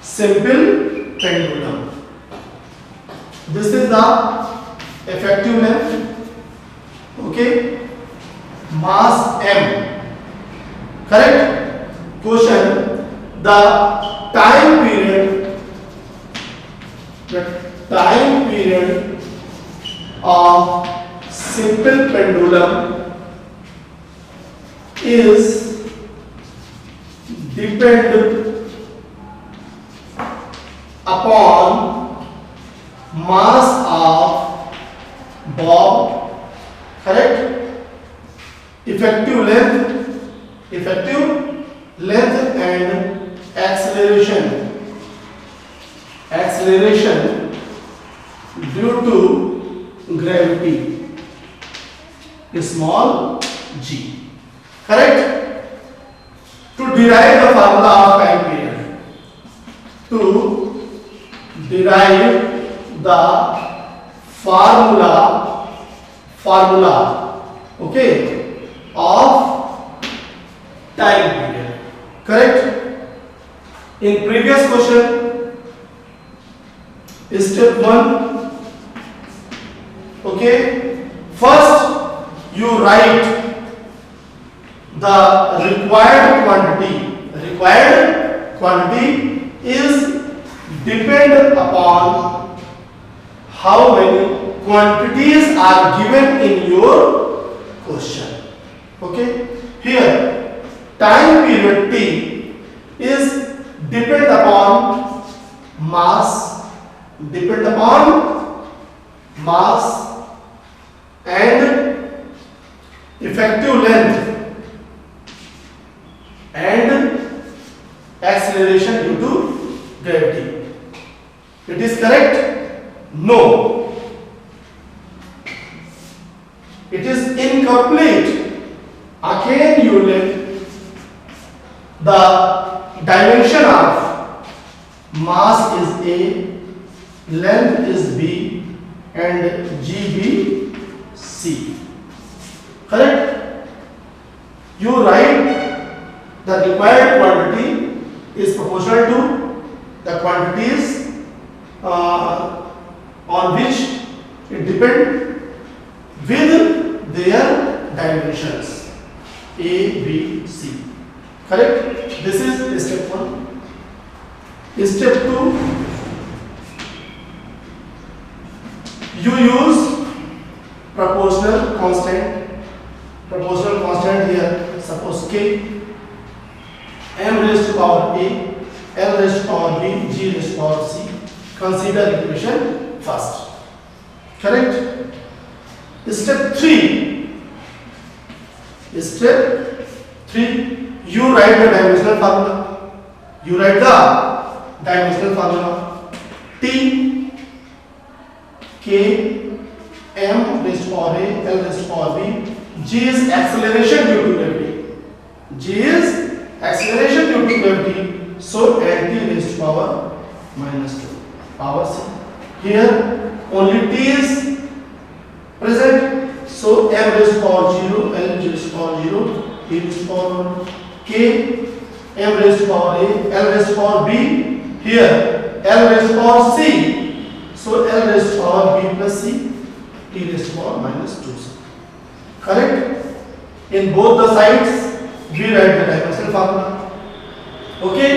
simple pendulum, this is the effective length, okay, mass m, correct. Question, the time period of simple pendulum is dependent upon mass of bob, correct, effective length and acceleration due to gravity, small g, correct. To derive the formula of time period, to derive the formula okay of time period, correct. In previous question Step 1. Okay. First, you write the required quantity. Required quantity is depend upon how many quantities are given in your question. Okay. Here, time period T is depend upon mass, and effective length and acceleration due to gravity. It is correct? No. It is incomplete. Again you let the dimension of mass is A, length is B, and GB C. Correct? You write the required quantity is proportional to the quantities on which it depends with their dimensions A, B, C. Correct? This is step 1. Step 2, you use proportional constant. Proportional constant here, suppose K, m raised to power A, L raised to power B, G raised to power C. Consider equation first. Correct? Step 3. Step 3. You write the dimensional formula. You write the dimensional formula. T, K, m raised to power A, L raised to power B. G is acceleration due to gravity. G is acceleration due to gravity. So add T raised to power minus 2. Power C. Here only T is present. So m raised to power 0, L raised to power 0, T raised to power 1. K, m raised to power A, L raised to power B. Here L raised to power C. So L raised to power B plus C, T raised to power minus 2C. Correct? In both the sides, we write the dimensional formula. Okay?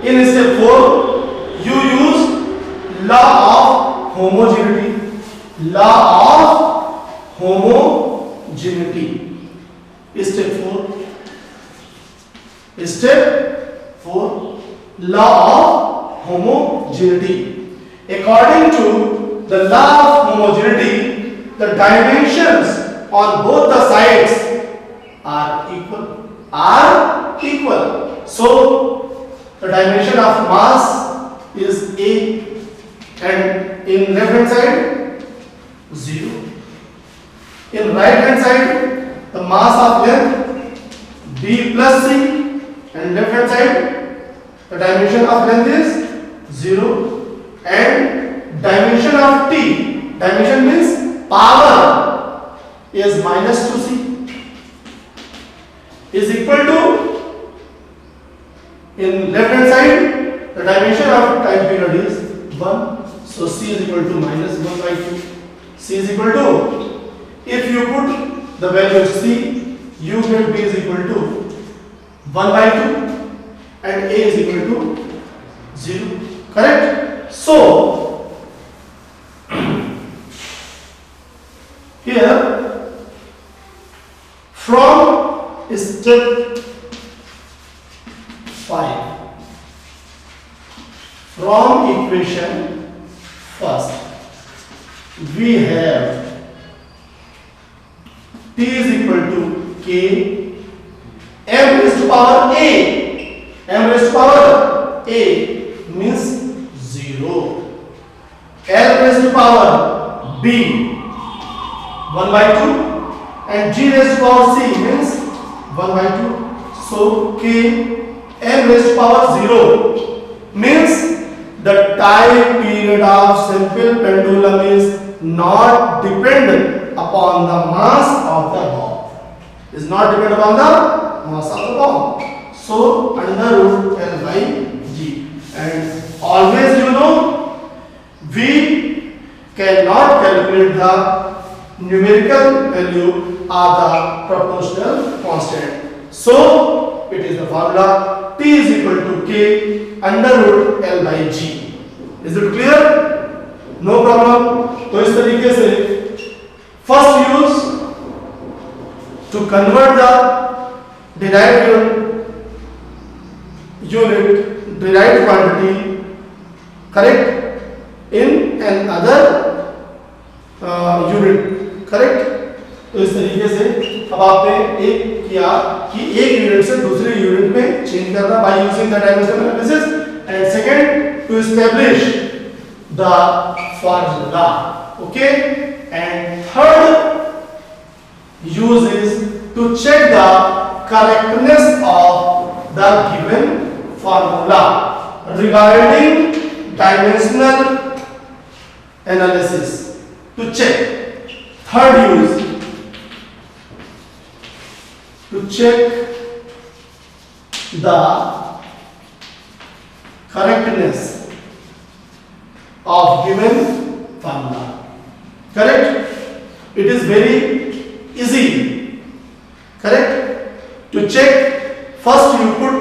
In step 4, you use law of homogeneity. Law of homogeneity. Step 4. Step 4. Law of homogeneity. According to the law of homogeneity, the dimensions on both the sides are equal. So the dimension of mass is A, and in left hand side 0. In right hand side the mass of length B plus C, and left hand side the dimension of length is 0, and dimension of T, dimension means power, is minus 2C, is equal to, in left hand side the dimension of time period is 1, so C is equal to minus 1 by 2. C is equal to, if you put the value of C, you get B is equal to 1 by 2 and A is equal to 0. Correct? So here from step 5, from equation first, we have T is equal to K, m raised to power A, m raised to power A means 0, L raised to power B 1 by 2, and G raised to power C means 1 by 2. So K m raised to power 0 means the time period of simple pendulum is not dependent upon the mass of the bomb. Is not dependent upon the mass of the bomb. So under root L by G, and always you know we cannot calculate the numerical value of the proportional constant. So it is the formula T is equal to K under root L by G. Is it clear? No problem. तो इस तरीके से first use to convert the derived quantity, correct, in another unit, correct. तो इस तरीके से अब आपने एक किया कि एक यूनिट से दूसरे यूनिट में चेंज करना by using the dimensional analysis, and second to establish the formula, okay, and third use is to check the correctness of the given formula regarding dimensional analysis. To check, third use, to check the correctness of given formula. Correct? It is very easy. Correct? To check, first you put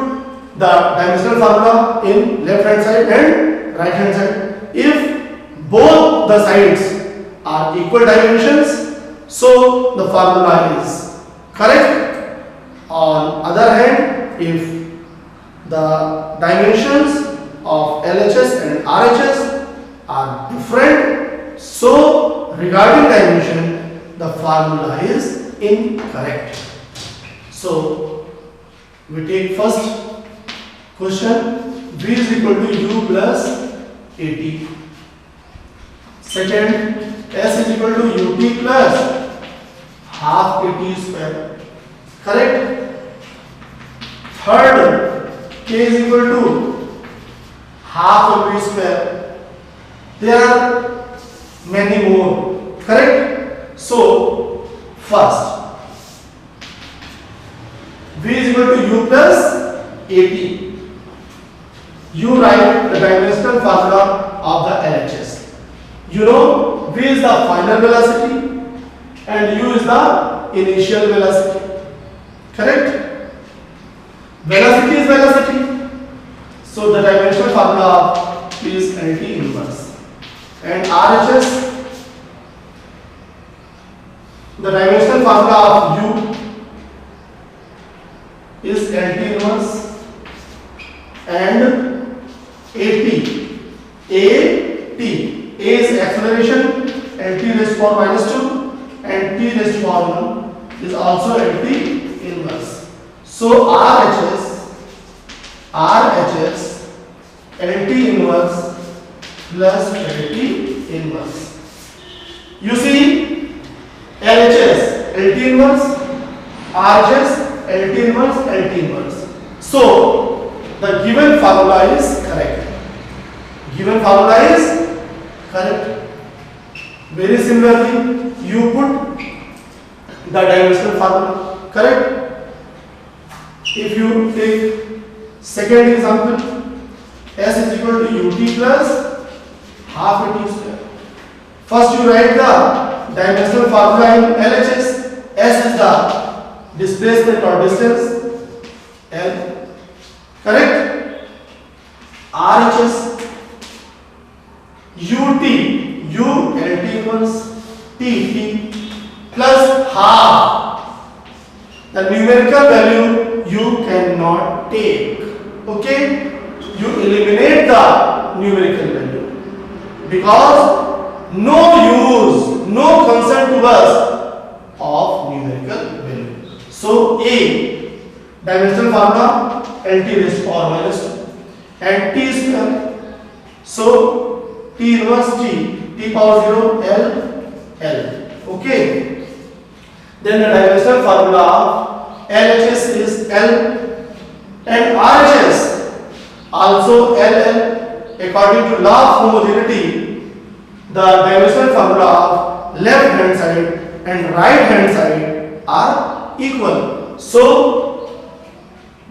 the dimensional formula in left hand side and right hand side. If both the sides are equal dimensions, so the formula is correct. On other hand, if the dimensions of LHS and RHS are different, so regarding dimension, the formula is incorrect. So we take first question, V is equal to U plus AT. Second, S is equal to UT plus half AT square. Correct? Third, K is equal to half of V square. There are many more. Correct? So, first, V is equal to U plus AT. You write the dimensional formula of the LHS. You know V is the final velocity and U is the initial velocity. Correct? Velocity is velocity. So the dimensional formula is LT inverse. And RHS, the dimensional formula of U is LT inverse. And AT is acceleration, and T raised to power minus 2 and T raised to power 1 is also LT inverse. So RHS LT inverse plus LT inverse. You see, LHS LT inverse, RHS LT inverse, LT inverse. So the given formula is correct. Given formula is correct. Very similarly, you put the dimensional formula. Correct? If you take second example, S is equal to UT plus half AT square. First you write the dimensional formula in LHS. S is the displacement or distance, L. Correct? RHS, UT, U LT inverse, T plus half. The numerical value you cannot take. Okay? You eliminate the numerical value because no concern to us of numerical value. So A, dimensional formula LT raised to power minus 2 and T square. So T inverse T power 0 L. Okay. Then the dimensional formula of LHS is L and RHS also LL. According to law of homogeneity, the dimensional formula of left hand side and right hand side are equal. So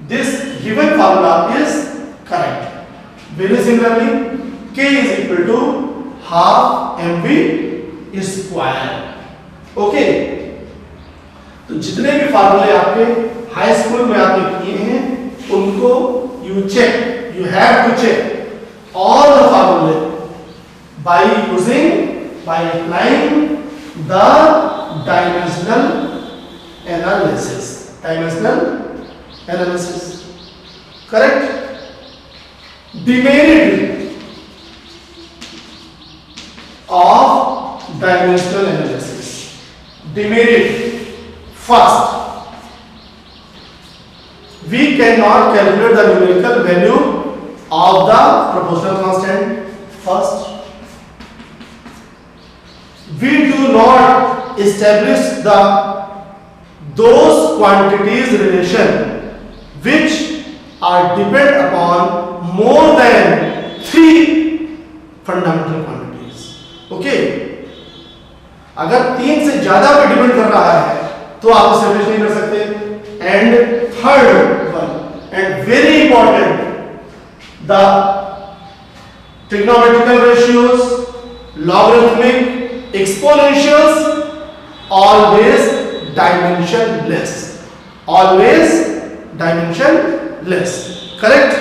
this given formula is correct. Very similarly, K is equal to half mv square. Okay, तो जितने भी फार्मूले आपके high school में आपने किए हैं उनको you check, you have to check all the formulae by applying the dimensional analysis, correct? Demerit of dimensional analysis. Demerit. First, we cannot calculate the numerical value of the proportional constant. First, we do not establish those quantities relation which are depend upon more than 3 fundamental quantities. Okay, अगर 3 से ज्यादा पे depend कर रहा है तो आप establish नहीं कर सकते। And third one, and very important, the trigonometrical ratios, logarithmic, exponentials, always dimensionless, correct?